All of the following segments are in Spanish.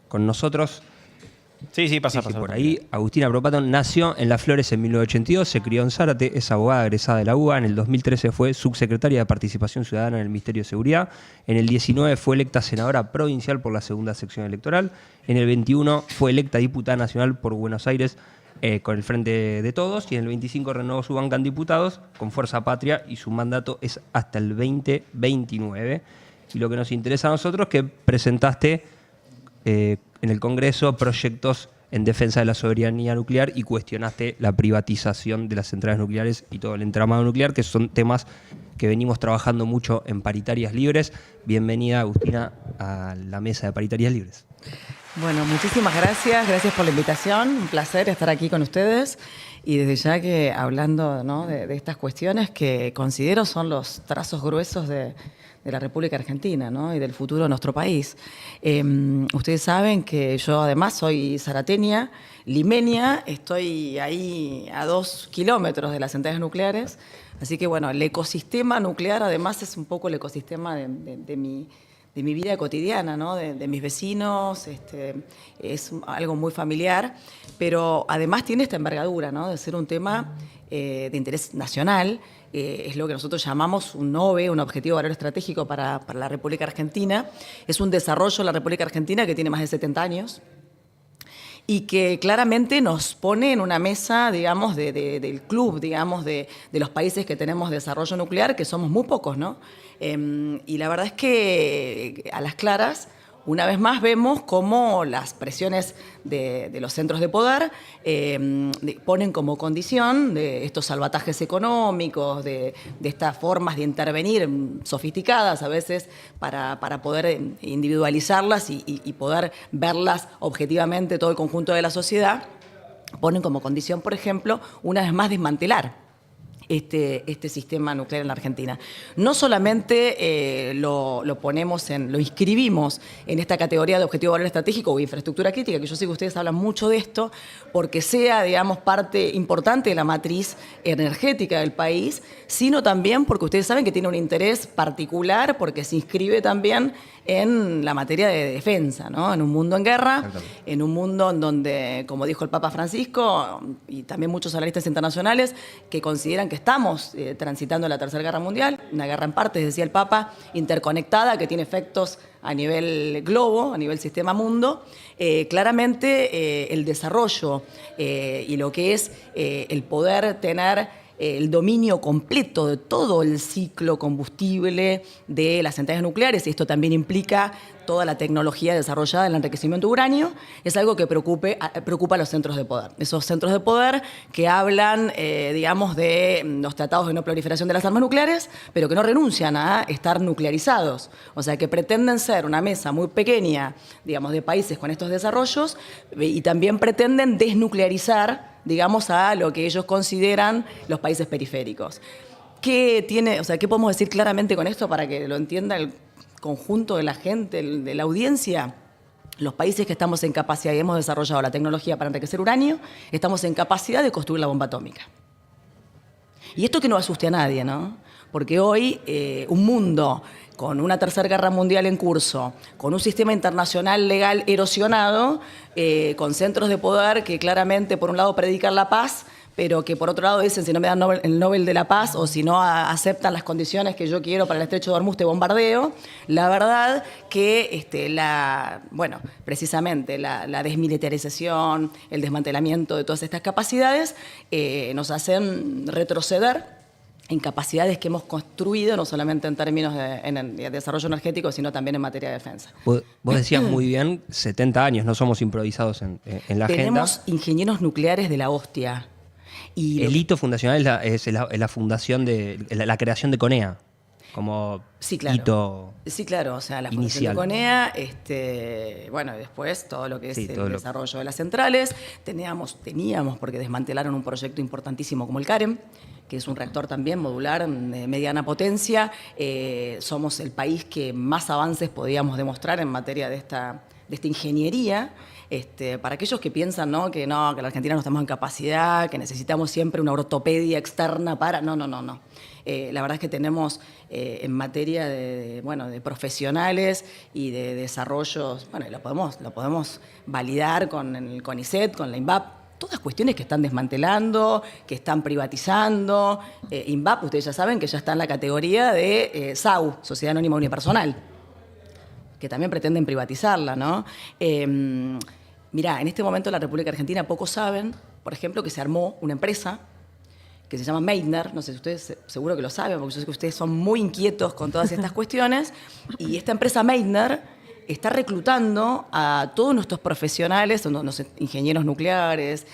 con nosotros. Sí, pasa. Por ahí. Agustina Propopato nació en Las Flores en 1982, se crió en Zárate, es abogada egresada de la UBA. En el 2013 fue subsecretaria de Participación Ciudadana en el Ministerio de Seguridad. En el 19 fue electa senadora provincial por la segunda sección electoral. En el 21 fue electa diputada nacional por Buenos Aires con el Frente de Todos. Y en el 25 renovó su banca en diputados con Fuerza Patria y su mandato es hasta el 2029. Y lo que nos interesa a nosotros es que presentaste en el Congreso proyectos en defensa de la soberanía nuclear y cuestionaste la privatización de las centrales nucleares y todo el entramado nuclear, que son temas que venimos trabajando mucho en Paritarias Libres. Bienvenida, Agustina, a la mesa de Paritarias Libres. Bueno, muchísimas gracias. Gracias por la invitación. Un placer estar aquí con ustedes. Y desde ya que hablando, ¿no?, de estas cuestiones que considero son los trazos gruesos de la República Argentina, ¿no?, y del futuro de nuestro país. Ustedes saben que yo además soy zarateña, limeña, estoy ahí a 2 kilómetros de las centrales nucleares, así que bueno, el ecosistema nuclear además es un poco el ecosistema de mi vida cotidiana, ¿no?, de mis vecinos, es algo muy familiar, pero además tiene esta envergadura, ¿no?, de ser un tema de interés nacional. Es lo que nosotros llamamos un OVE, un Objetivo de Valor Estratégico para la República Argentina. Es un desarrollo de la República Argentina que tiene más de 70 años y que claramente nos pone en una mesa, digamos, del club, digamos, de los países que tenemos desarrollo nuclear, que somos muy pocos, ¿no? Y la verdad es que a las claras, una vez más vemos cómo las presiones de los centros de poder ponen como condición de estos salvatajes económicos, de estas formas de intervenir sofisticadas a veces para poder individualizarlas y poder verlas objetivamente todo el conjunto de la sociedad, ponen como condición, por ejemplo, una vez más desmantelar este sistema nuclear en la Argentina. No solamente lo inscribimos en esta categoría de objetivo de valor estratégico o infraestructura crítica, que yo sé que ustedes hablan mucho de esto, porque sea, digamos, parte importante de la matriz energética del país, sino también porque ustedes saben que tiene un interés particular, porque se inscribe también en la materia de defensa, ¿no? En un mundo en guerra, en un mundo en donde, como dijo el Papa Francisco, y también muchos analistas internacionales, que consideran que estamos transitando la Tercera Guerra Mundial, una guerra en partes, decía el Papa, interconectada, que tiene efectos a nivel globo, a nivel sistema mundo. Claramente el desarrollo y lo que es el poder tener el dominio completo de todo el ciclo combustible de las centrales nucleares, y esto también implica toda la tecnología desarrollada en el enriquecimiento de uranio, es algo que preocupa a los centros de poder. Esos centros de poder que hablan, digamos, de los tratados de no proliferación de las armas nucleares, pero que no renuncian a estar nuclearizados. O sea, que pretenden ser una mesa muy pequeña, digamos, de países con estos desarrollos, y también pretenden desnuclearizar, digamos, a lo que ellos consideran los países periféricos. ¿Qué podemos decir claramente con esto para que lo entienda el conjunto de la gente, de la audiencia? Los países que estamos en capacidad y hemos desarrollado la tecnología para enriquecer uranio, estamos en capacidad de construir la bomba atómica. Y esto que no asuste a nadie, ¿no? Porque hoy un mundo con una tercera guerra mundial en curso, con un sistema internacional legal erosionado, con centros de poder que claramente por un lado predican la paz, pero que por otro lado dicen, si no me dan el Nobel de la Paz o si no aceptan las condiciones que yo quiero para el Estrecho de Hormuz, te bombardeo. La verdad que precisamente la desmilitarización, el desmantelamiento de todas estas capacidades nos hacen retroceder en capacidades que hemos construido, no solamente en términos de desarrollo energético, sino también en materia de defensa. Vos decías muy bien, 70 años, no somos improvisados en la agenda. Tenemos ingenieros nucleares de la hostia. Y el hito fundacional es la fundación de la creación de CONEA, como sí, claro. Hito. Sí, claro, o sea, la inicial. fundación de CONEA, después todo lo que es el desarrollo de las centrales. Teníamos, porque desmantelaron un proyecto importantísimo como el CAREM, que es un reactor también modular de mediana potencia. Somos el país que más avances podíamos demostrar en materia de esta ingeniería. Para aquellos que piensan, ¿no? Que la Argentina no estamos en capacidad, que necesitamos siempre una ortopedia externa para... No. La verdad es que tenemos en materia de profesionales y de desarrollos, bueno, lo podemos validar con el CONICET, con la INVAP, todas cuestiones que están desmantelando, que están privatizando. INVAP, ustedes ya saben que ya está en la categoría de SAU, Sociedad Anónima Unipersonal, que también pretenden privatizarla, ¿no? Mirá, en este momento en la República Argentina pocos saben, por ejemplo, que se armó una empresa que se llama Meitner, no sé si ustedes seguro que lo saben, porque yo sé que ustedes son muy inquietos con todas estas cuestiones, y esta empresa Meitner está reclutando a todos nuestros profesionales, ingenieros nucleares,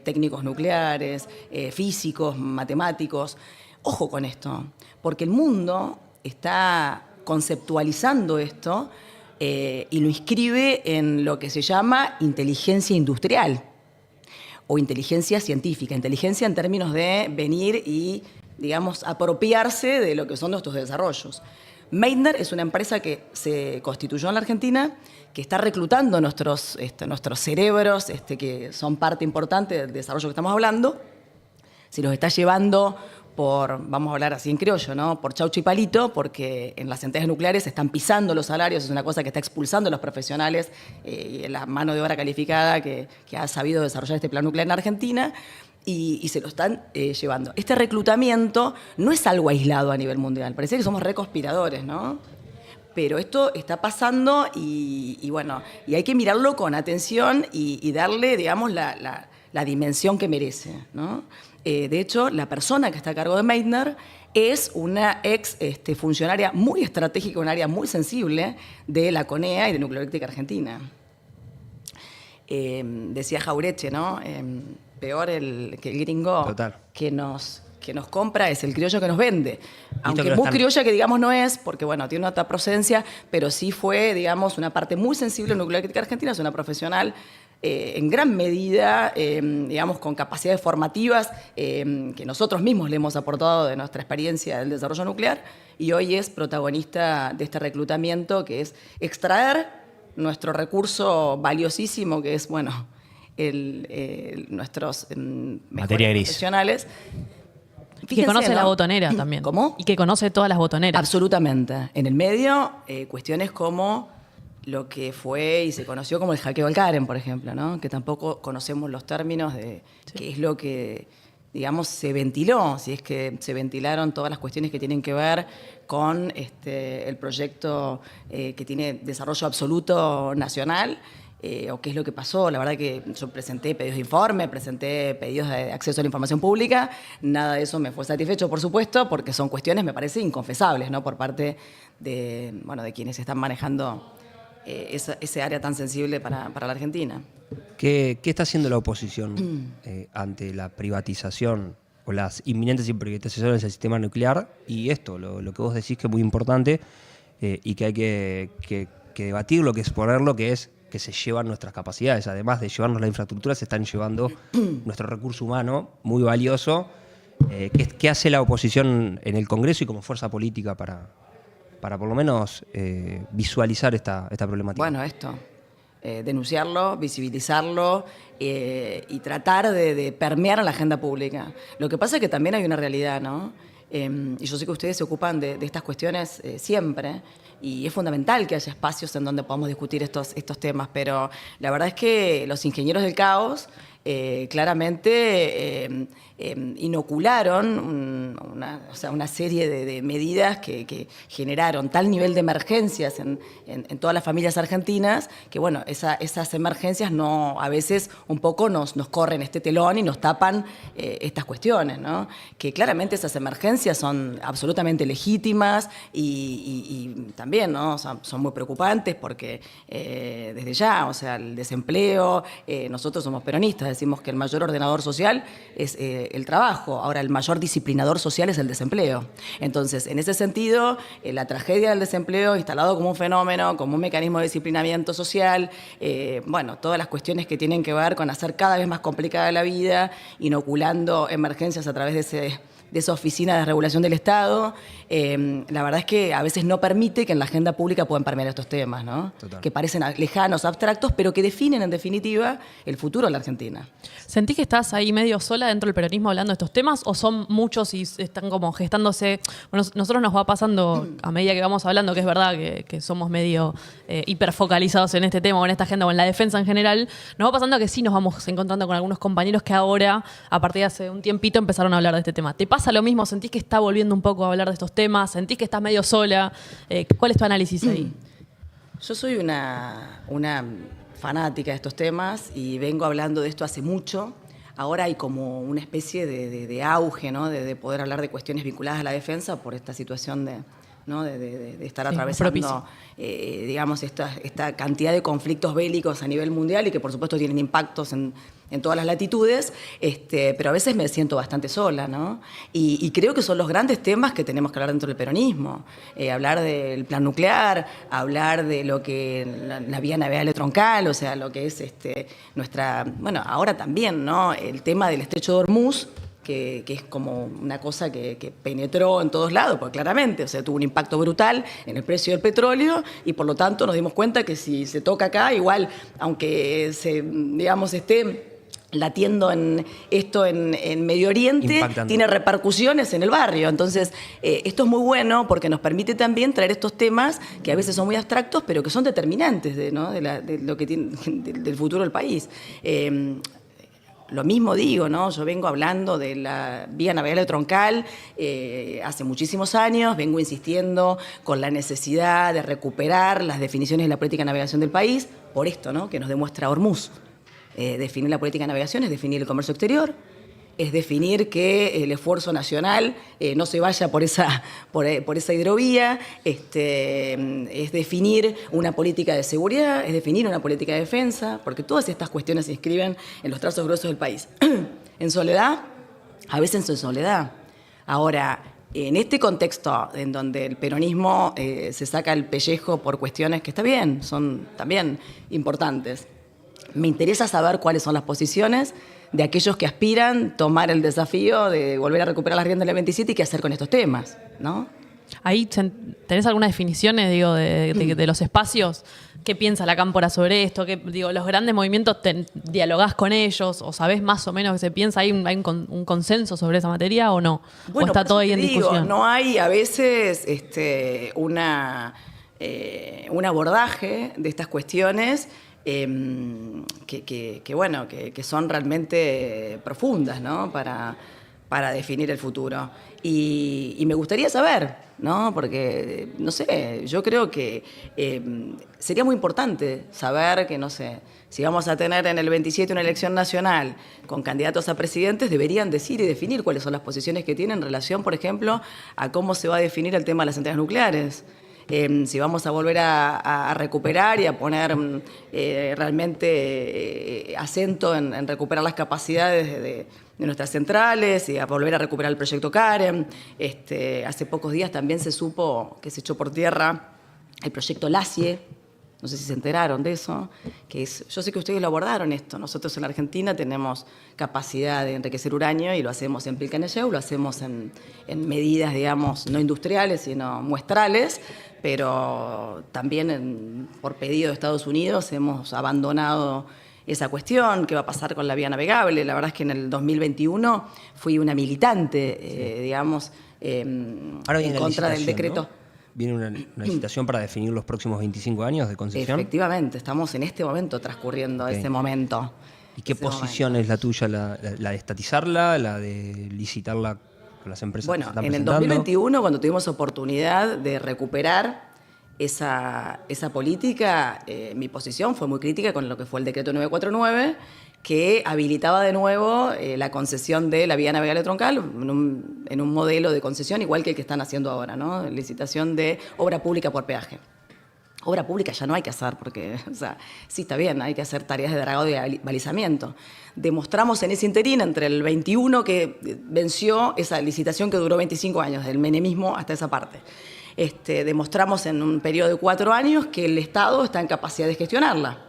técnicos nucleares, físicos, matemáticos. Ojo con esto, porque el mundo está conceptualizando esto y lo inscribe en lo que se llama inteligencia industrial o inteligencia científica. Inteligencia en términos de venir y, digamos, apropiarse de lo que son nuestros desarrollos. Meitner es una empresa que se constituyó en la Argentina, que está reclutando nuestros cerebros, que son parte importante del desarrollo que estamos hablando. Se los está llevando vamos a hablar así en criollo, ¿no? Por chaucho y palito, porque en las centrales nucleares se están pisando los salarios, es una cosa que está expulsando a los profesionales y la mano de obra calificada que ha sabido desarrollar este plan nuclear en Argentina. Y se lo están llevando. Este reclutamiento no es algo aislado a nivel mundial. Parece que somos reconspiradores, ¿no? Pero esto está pasando y bueno, y hay que mirarlo con atención y darle, digamos, la dimensión que merece, ¿no? De hecho, la persona que está a cargo de Meitner es una ex funcionaria muy estratégica, un área muy sensible de la CONEA y de Nucleareléctrica Argentina. Decía Jauretche, ¿no? Peor que el gringo Total. que nos compra es el criollo que nos vende. Aunque muy criolla que digamos no es, porque bueno, tiene una alta procedencia, pero sí fue, digamos, una parte muy sensible de Nucleareléctrica Argentina, es una profesional en gran medida, digamos, con capacidades formativas que nosotros mismos le hemos aportado de nuestra experiencia del desarrollo nuclear, y hoy es protagonista de este reclutamiento, que es extraer nuestro recurso valiosísimo, que es, bueno, nuestros materia gris profesionales. Fíjense, que conoce, ¿no?, la botonera también. ¿Cómo? Y que conoce todas las botoneras. Absolutamente. En el medio, cuestiones como lo que fue y se conoció como el hackeo al Karen, por ejemplo, ¿no? Que tampoco conocemos los términos de qué es lo que, digamos, se ventiló, si es que se ventilaron todas las cuestiones que tienen que ver con el proyecto que tiene desarrollo absoluto nacional, o qué es lo que pasó. La verdad que yo presenté pedidos de informe, presenté pedidos de acceso a la información pública, nada de eso me fue satisfecho, por supuesto, porque son cuestiones, me parece, inconfesables, ¿no?, por parte de quienes están manejando ese área tan sensible para la Argentina. ¿Qué está haciendo la oposición ante la privatización o las inminentes privatizaciones del sistema nuclear? Y esto, lo que vos decís que es muy importante y que hay que debatirlo, que exponerlo, que es que se llevan nuestras capacidades. Además de llevarnos la infraestructura, se están llevando nuestro recurso humano muy valioso. ¿Qué hace la oposición en el Congreso y como fuerza política para por lo menos visualizar esta problemática? Bueno, denunciarlo, visibilizarlo y tratar de permear a la agenda pública. Lo que pasa es que también hay una realidad, ¿no? Y yo sé que ustedes se ocupan de estas cuestiones siempre, y es fundamental que haya espacios en donde podamos discutir estos temas, pero la verdad es que los ingenieros del caos claramente inocularon una serie de medidas que generaron tal nivel de emergencias en todas las familias argentinas que, bueno, esas emergencias a veces un poco nos corren este telón y nos tapan estas cuestiones, ¿no? Que claramente esas emergencias son absolutamente legítimas y también, ¿no? Son muy preocupantes porque desde ya, o sea, el desempleo, nosotros somos peronistas, decimos que el mayor ordenador social es el trabajo. Ahora, el mayor disciplinador social es el desempleo. Entonces, en ese sentido, la tragedia del desempleo instalado como un fenómeno, como un mecanismo de disciplinamiento social, bueno, todas las cuestiones que tienen que ver con hacer cada vez más complicada la vida, inoculando emergencias a través de esa oficina de regulación del Estado, la verdad es que a veces no permite que en la agenda pública puedan permear estos temas, ¿no? Total. Que parecen lejanos, abstractos, pero que definen en definitiva el futuro de la Argentina. ¿Sentís que estás ahí medio sola dentro del peronismo hablando de estos temas o son muchos y están como gestándose? Bueno, nosotros nos va pasando a medida que vamos hablando, que es verdad que somos medio hiperfocalizados en este tema o en esta agenda o en la defensa en general, nos va pasando que sí nos vamos encontrando con algunos compañeros que ahora, a partir de hace un tiempito, empezaron a hablar de este tema. ¿Te pasa lo mismo? ¿Sentís que está volviendo un poco a hablar de estos temas? ¿Sentís que estás medio sola? ¿Cuál es tu análisis ahí? Yo soy una fanática de estos temas y vengo hablando de esto hace mucho. Ahora hay como una especie de auge, ¿no? De poder hablar de cuestiones vinculadas a la defensa por esta situación ¿no? de estar atravesando, digamos, esta cantidad de conflictos bélicos a nivel mundial y que por supuesto tienen impactos en todas las latitudes, pero a veces me siento bastante sola, ¿no? Y creo que son los grandes temas que tenemos que hablar dentro del peronismo. Hablar del plan nuclear, hablar de lo que la vía navegable troncal, o sea, lo que es nuestra, bueno, ahora también, ¿no? El tema del estrecho de Hormuz, que es como una cosa que penetró en todos lados, porque claramente, o sea, tuvo un impacto brutal en el precio del petróleo y por lo tanto nos dimos cuenta que si se toca acá, igual, aunque digamos, esté latiendo en Medio Oriente, Impactando. tiene repercusiones en el barrio. Entonces, esto es muy bueno porque nos permite también traer estos temas que a veces son muy abstractos, pero que son determinantes de lo que tiene, del futuro del país. Lo mismo digo, ¿no? Yo vengo hablando de la vía navegable troncal hace muchísimos años, vengo insistiendo con la necesidad de recuperar las definiciones de la política de navegación del país, por esto, ¿no? Que nos demuestra Hormuz. Definir la política de navegación es definir el comercio exterior, es definir que el esfuerzo nacional no se vaya por esa hidrovía, es definir una política de seguridad, es definir una política de defensa, porque todas estas cuestiones se inscriben en los trazos gruesos del país. En soledad, a veces en soledad. Ahora, en este contexto en donde el peronismo se saca el pellejo por cuestiones que está bien, son también importantes, me interesa saber cuáles son las posiciones de aquellos que aspiran tomar el desafío de volver a recuperar las riendas del 27 y qué hacer con estos temas, ¿no? Ahí tenés algunas definiciones, digo, de los espacios. ¿Qué piensa la cámpora sobre esto? Digo, los grandes movimientos, ¿dialogás con ellos? ¿O sabés más o menos qué se piensa? ¿Hay un consenso sobre esa materia o no? Bueno, ¿O está todo ahí en discusión? No hay a veces un abordaje de estas cuestiones que son realmente profundas, ¿no? Para definir el futuro. Y me gustaría saber, ¿no? Porque, no sé, yo creo que sería muy importante saber que, no sé, si vamos a tener en el 27 una elección nacional con candidatos a presidentes, deberían decir y definir cuáles son las posiciones que tienen en relación, por ejemplo, a cómo se va a definir el tema de las centrales nucleares. Si vamos a volver a recuperar y a poner realmente acento en recuperar las capacidades de nuestras centrales y a volver a recuperar el proyecto Karen. Hace pocos días también se supo que se echó por tierra el proyecto LACIE. No sé si se enteraron de eso. Yo sé que ustedes lo abordaron esto. Nosotros en la Argentina tenemos capacidad de enriquecer uranio y lo hacemos en Pilcanelleu, lo hacemos en medidas, digamos, no industriales, sino muestrales, pero también por pedido de Estados Unidos hemos abandonado esa cuestión. ¿Qué va a pasar con la vía navegable? La verdad es que en el 2021 fui una militante, digamos, en contra del decreto. ¿No? ¿Viene una licitación para definir los próximos 25 años de concesión? Efectivamente, estamos en este momento transcurriendo ese momento. ¿Y qué posición es la tuya? ¿La de estatizarla? ¿La de licitarla con las empresas? Bueno, que se están en el presentando? 2021, cuando tuvimos oportunidad de recuperar esa política, mi posición fue muy crítica con lo que fue el decreto 949, que habilitaba de nuevo la concesión de la vía navegable troncal en un modelo de concesión igual que el que están haciendo ahora, ¿no? Licitación de obra pública por peaje. Obra pública ya no hay que hacer porque, o sea, sí está bien, hay que hacer tareas de dragado y balizamiento. Demostramos en ese interín, entre el 21 que venció esa licitación que duró 25 años, del menemismo hasta esa parte. Demostramos en un periodo de 4 años que el Estado está en capacidad de gestionarla.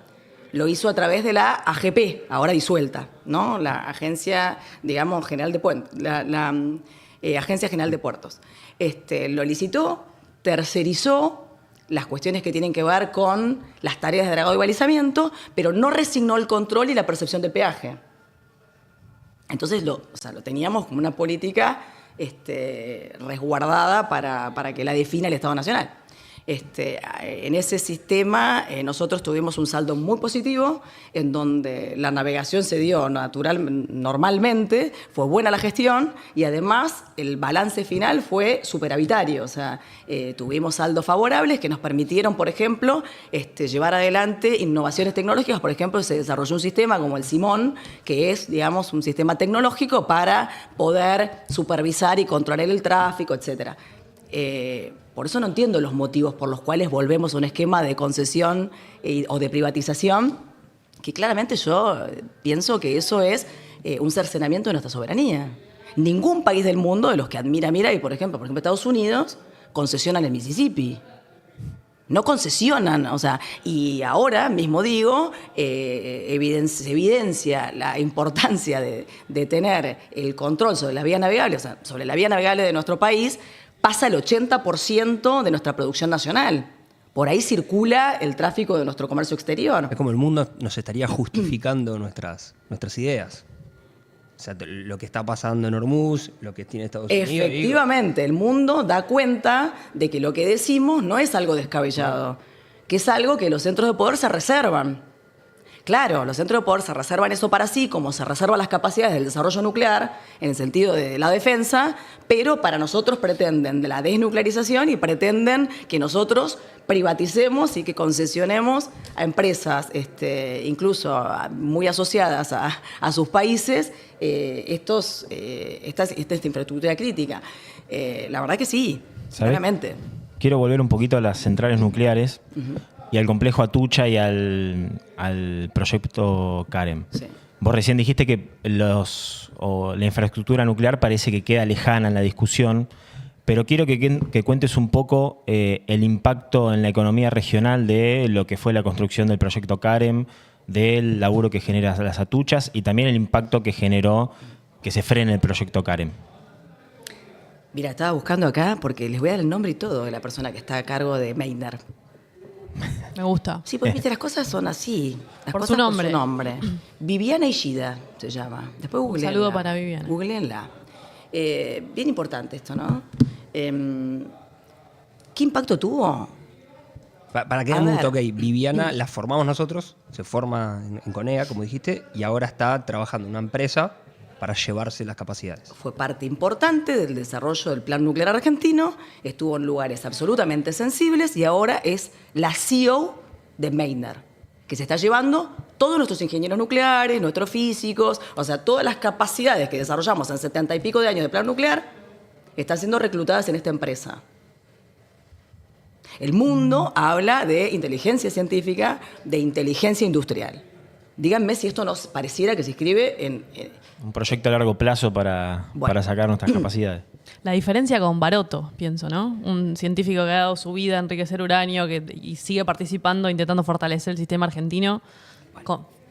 Lo hizo a través de la AGP, ahora disuelta, ¿no? La Agencia, digamos, General de Puentes, Agencia General de Puertos. Lo licitó, tercerizó las cuestiones que tienen que ver con las tareas de dragado y balizamiento, pero no resignó el control y la percepción de peaje. Entonces lo teníamos como una política resguardada para que la defina el Estado Nacional. En ese sistema nosotros tuvimos un saldo muy positivo en donde la navegación se dio normalmente, fue buena la gestión y además el balance final fue superavitario, o sea, tuvimos saldos favorables que nos permitieron, por ejemplo, llevar adelante innovaciones tecnológicas. Por ejemplo, se desarrolló un sistema como el Simón, que es, digamos, un sistema tecnológico para poder supervisar y controlar el tráfico, etcétera. Por eso no entiendo los motivos por los cuales volvemos a un esquema de concesión o de privatización, que claramente yo pienso que eso es un cercenamiento de nuestra soberanía. Ningún país del mundo, de los que admira, y por ejemplo Estados Unidos, concesionan el Mississippi. No concesionan, o sea, y ahora mismo digo, se evidencia la importancia de tener el control sobre la vía navegable, o sea, sobre la vía navegable de nuestro país. Pasa el 80% de nuestra producción nacional. Por ahí circula el tráfico de nuestro comercio exterior. Es como el mundo nos estaría justificando nuestras ideas. O sea, lo que está pasando en Hormuz, lo que tiene Estados Unidos. Efectivamente, el mundo da cuenta de que lo que decimos no es algo descabellado, que es algo que los centros de poder se reservan. Claro, los centros de poder se reservan eso para sí, como se reservan las capacidades del desarrollo nuclear, en el sentido de la defensa, pero para nosotros pretenden de la desnuclearización y pretenden que nosotros privaticemos y que concesionemos a empresas, incluso muy asociadas a sus países, esta infraestructura crítica. La verdad que sí, claramente. Quiero volver un poquito a las centrales nucleares. Y al complejo Atucha y al proyecto CAREM. Sí. Vos recién dijiste que la infraestructura nuclear parece que queda lejana en la discusión, pero quiero que cuentes un poco el impacto en la economía regional de lo que fue la construcción del proyecto CAREM, del laburo que genera las Atuchas y también el impacto que generó que se frene el proyecto CAREM. Mira, estaba buscando acá porque les voy a dar el nombre y todo de la persona que está a cargo de Meitner. Me gusta. Sí, pues viste, las cosas son así. Las Por cosas su nombre. Por su nombre. Viviana Ishida se llama. Después googleenla. Un saludo para Viviana. Googleenla. Bien importante esto, ¿no? ¿Qué impacto tuvo? Para que A den un ver. toque ahí, Viviana la formamos nosotros, se forma en Conea, como dijiste, y ahora está trabajando en una empresa para llevarse las capacidades. Fue parte importante del desarrollo del Plan Nuclear Argentino, estuvo en lugares absolutamente sensibles y ahora es la CEO de Meitner, que se está llevando todos nuestros ingenieros nucleares, nuestros físicos, o sea, todas las capacidades que desarrollamos en 70 y pico de años de plan nuclear están siendo reclutadas en esta empresa. El mundo habla de inteligencia científica, de inteligencia industrial. Díganme si esto nos pareciera que se inscribe en Un proyecto a largo plazo para sacar nuestras capacidades. La diferencia con Baroto, pienso, ¿no? Un científico que ha dado su vida a enriquecer uranio y sigue participando, intentando fortalecer el sistema argentino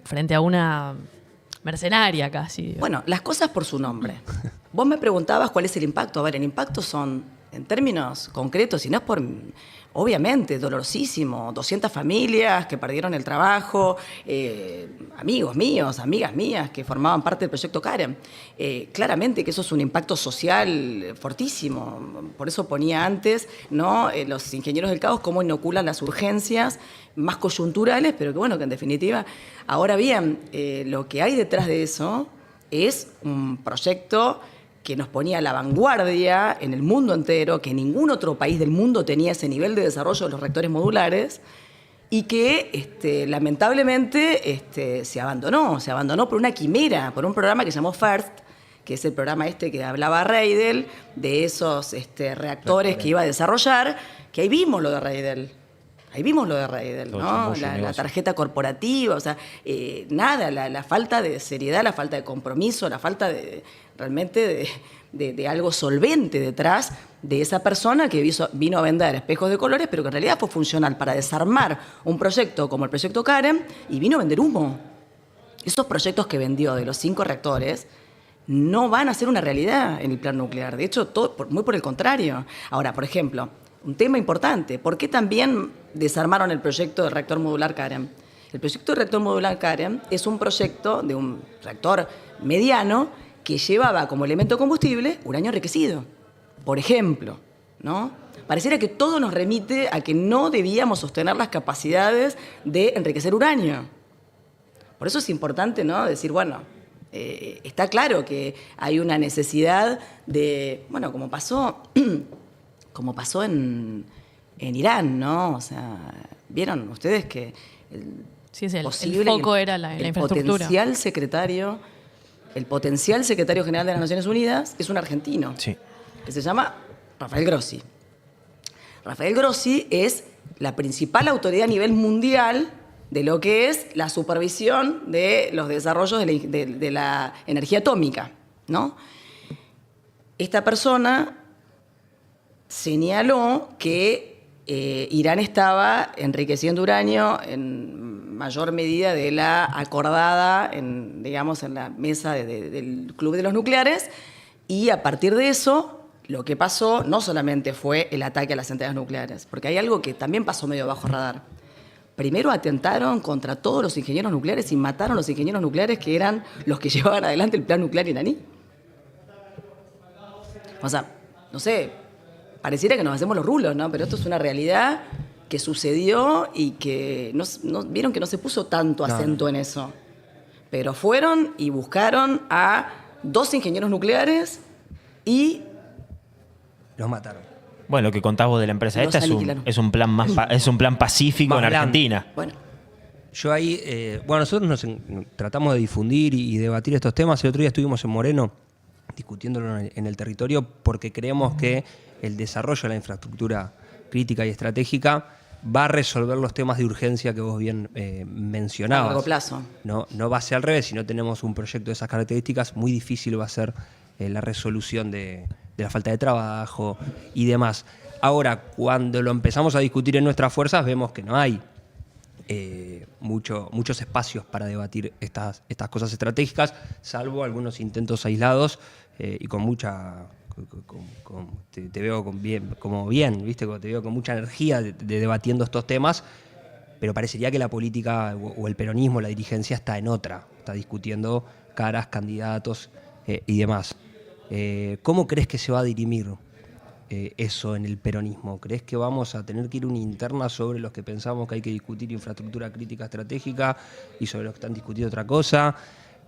frente a una mercenaria casi. Bueno, las cosas por su nombre. Vos me preguntabas cuál es el impacto. A ver, el impacto son, en términos concretos, y no es por... Obviamente, dolorosísimo. 200 familias que perdieron el trabajo, amigos míos, amigas mías que formaban parte del proyecto CAREM. Claramente que eso es un impacto social fortísimo. Por eso ponía antes, ¿no? Los ingenieros del caos cómo inoculan las urgencias más coyunturales, pero que bueno, que en definitiva... Ahora bien, lo que hay detrás de eso es un proyecto que nos ponía a la vanguardia en el mundo entero, que ningún otro país del mundo tenía ese nivel de desarrollo de los reactores modulares, y que lamentablemente se abandonó por una quimera, por un programa que se llamó FIRST, que es el programa que hablaba Reidel, de esos reactores que iba a desarrollar, que ahí vimos lo de Reidel. Ahí vimos lo de Reidel, ¿no? La tarjeta corporativa, o sea, nada, la falta de seriedad, la falta de compromiso, la falta de realmente de algo solvente detrás de esa persona que vino a vender espejos de colores, pero que en realidad fue funcional para desarmar un proyecto como el proyecto CAREM y vino a vender humo. Esos proyectos que vendió de los 5 reactores no van a ser una realidad en el plan nuclear. De hecho, muy por el contrario. Ahora, por ejemplo, un tema importante, ¿por qué también desarmaron el proyecto del reactor modular CAREM? El proyecto del reactor modular CAREM es un proyecto de un reactor mediano que llevaba como elemento combustible uranio enriquecido, por ejemplo, ¿no? Pareciera que todo nos remite a que no debíamos sostener las capacidades de enriquecer uranio. Por eso es importante, ¿no?, decir, bueno, está claro que hay una necesidad de, bueno, como pasó en Irán, ¿no? O sea, vieron ustedes que el foco era la infraestructura. El potencial secretario general de las Naciones Unidas es un argentino, Sí. que se llama Rafael Grossi. Rafael Grossi es la principal autoridad a nivel mundial de lo que es la supervisión de los desarrollos de la energía atómica, ¿no? Esta persona señaló que Irán estaba enriqueciendo uranio en mayor medida de la acordada en la mesa del Club de los Nucleares, y a partir de eso lo que pasó no solamente fue el ataque a las centrales nucleares, porque hay algo que también pasó medio bajo radar. Primero atentaron contra todos los ingenieros nucleares y mataron a los ingenieros nucleares que eran los que llevaban adelante el plan nuclear iraní. O sea, no sé, pareciera que nos hacemos los rulos, ¿no? Pero esto es una realidad que sucedió y que vieron que no se puso tanto acento en eso. Pero fueron y buscaron a 2 ingenieros nucleares y Los mataron. Bueno, lo que contás vos de la empresa esta es un plan pacífico en Argentina. bueno, Yo ahí, nosotros tratamos de difundir y debatir estos temas. El otro día estuvimos en Moreno discutiéndolo en el territorio porque creemos que el desarrollo de la infraestructura crítica y estratégica va a resolver los temas de urgencia que vos bien mencionabas. a largo plazo. No va a ser al revés. Si no tenemos un proyecto de esas características, muy difícil va a ser la resolución de la falta de trabajo y demás. Ahora, cuando lo empezamos a discutir en nuestras fuerzas, vemos que no hay muchos espacios para debatir estas cosas estratégicas, salvo algunos intentos aislados y con mucha... te veo bien, ¿viste? Te veo con mucha energía de debatiendo estos temas, pero parecería que la política o el peronismo, la dirigencia está en otra, está discutiendo caras, candidatos y demás. ¿Cómo crees que se va a dirimir eso en el peronismo? ¿Crees que vamos a tener que ir a una interna sobre los que pensamos que hay que discutir infraestructura crítica estratégica y sobre los que están discutiendo otra cosa?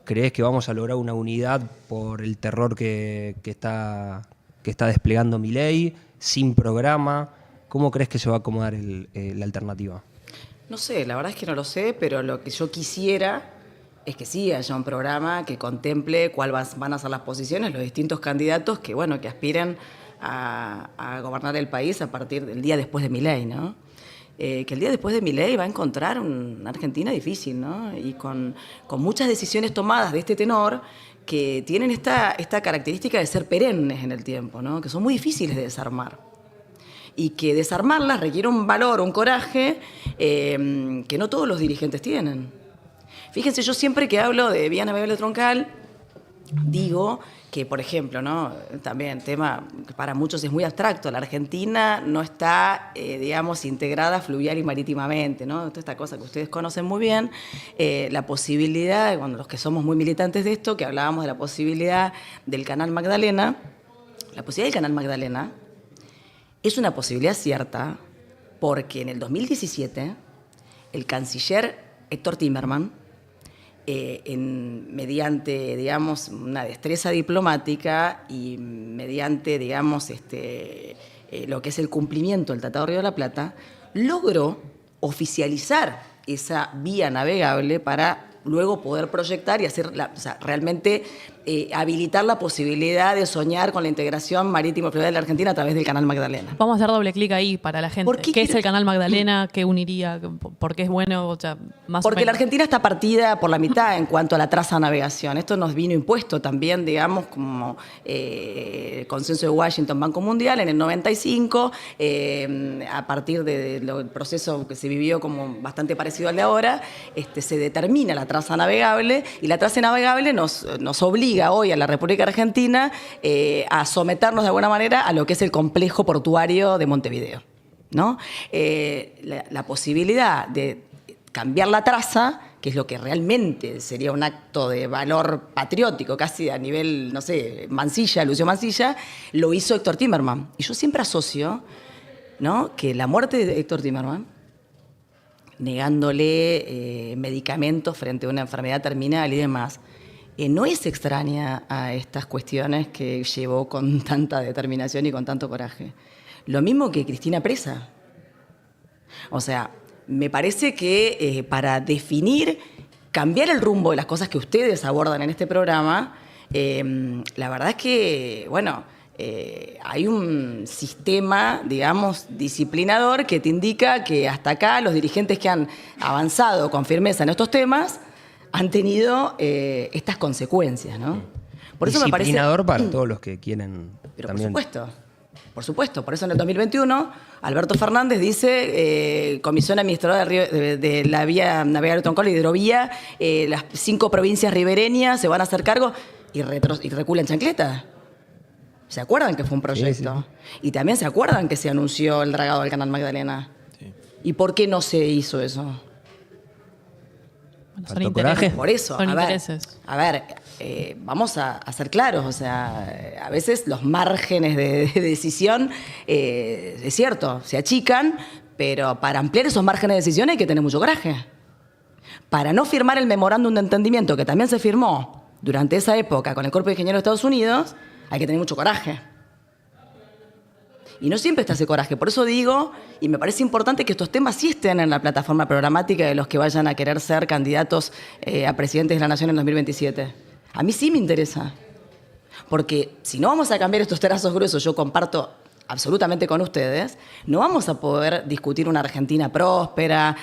¿Crees que vamos a lograr una unidad por el terror que está desplegando Milei, sin programa? ¿Cómo crees que se va a acomodar la alternativa? No sé, la verdad es que no lo sé, pero lo que yo quisiera es que sí haya un programa que contemple cuáles van a ser las posiciones, los distintos candidatos que aspiren a gobernar el país a partir del día después de Milei, ¿no? Que el día después de Milei va a encontrar una Argentina difícil, ¿no? Y con muchas decisiones tomadas de este tenor que tienen esta característica de ser perennes en el tiempo, ¿no? Que son muy difíciles de desarmar. Y que desarmarlas requiere un valor, un coraje que no todos los dirigentes tienen. Fíjense, yo siempre que hablo de vía navegable troncal, digo que, por ejemplo, ¿no? También tema que para muchos es muy abstracto, la Argentina no está, integrada fluvial y marítimamente, ¿no? Toda esta cosa que ustedes conocen muy bien, la posibilidad, los que somos muy militantes de esto, que hablábamos de la posibilidad del Canal Magdalena, la posibilidad del Canal Magdalena es una posibilidad cierta porque en el 2017 el canciller Héctor Timerman, mediante, una destreza diplomática y mediante, lo que es el cumplimiento del Tratado de Río de la Plata, logró oficializar esa vía navegable para luego poder proyectar y realmente habilitar la posibilidad de soñar con la integración marítimo-fluvial de la Argentina a través del Canal Magdalena. Vamos a hacer doble clic ahí para la gente. ¿Qué es el Canal Magdalena? ¿Qué uniría? ¿Por qué es bueno? Porque la Argentina está partida por la mitad en cuanto a la traza de navegación. Esto nos vino impuesto también, como consenso de Washington, Banco Mundial, en el 95, a partir del proceso que se vivió como bastante parecido al de ahora, se determina la traza navegable y la traza navegable nos obliga obliga hoy a la República Argentina a someternos de alguna manera a lo que es el complejo portuario de Montevideo, ¿no? La posibilidad de cambiar la traza, que es lo que realmente sería un acto de valor patriótico, casi a nivel, no sé, Mansilla, Lucio Mansilla, lo hizo Héctor Timerman. Y yo siempre asocio, ¿no?, que la muerte de Héctor Timerman, negándole medicamentos frente a una enfermedad terminal y demás, no es extraña a estas cuestiones que llevó con tanta determinación y con tanto coraje. Lo mismo que Cristina Presa. O sea, me parece que para definir, cambiar el rumbo de las cosas que ustedes abordan en este programa, la verdad es que, bueno, hay un sistema, digamos, disciplinador que te indica que hasta acá los dirigentes que han avanzado con firmeza en estos temas han tenido estas consecuencias, ¿no? Por eso me parece disciplinador para todos los que quieren. Pero también. por supuesto. Por eso en el 2021 Alberto Fernández dice, Comisión Administradora de la Vía Navegable Troncal y Hidrovía, las 5 provincias ribereñas se van a hacer cargo y recula en chancleta. ¿Se acuerdan que fue un proyecto? Sí. Y también se acuerdan que se anunció el dragado del Canal Magdalena. Sí. ¿Y por qué no se hizo eso? Bueno, son intereses. Por eso, son intereses. Vamos a ser claros, o sea, a veces los márgenes de decisión, es cierto, se achican, pero para ampliar esos márgenes de decisión hay que tener mucho coraje. Para no firmar el memorándum de entendimiento que también se firmó durante esa época con el Cuerpo de Ingenieros de Estados Unidos, hay que tener mucho coraje. Y no siempre está ese coraje. Por eso digo, y me parece importante que estos temas sí estén en la plataforma programática de los que vayan a querer ser candidatos a presidentes de la Nación en 2027. A mí sí me interesa. Porque si no vamos a cambiar estos trazos gruesos, yo comparto absolutamente con ustedes, no vamos a poder discutir una Argentina próspera,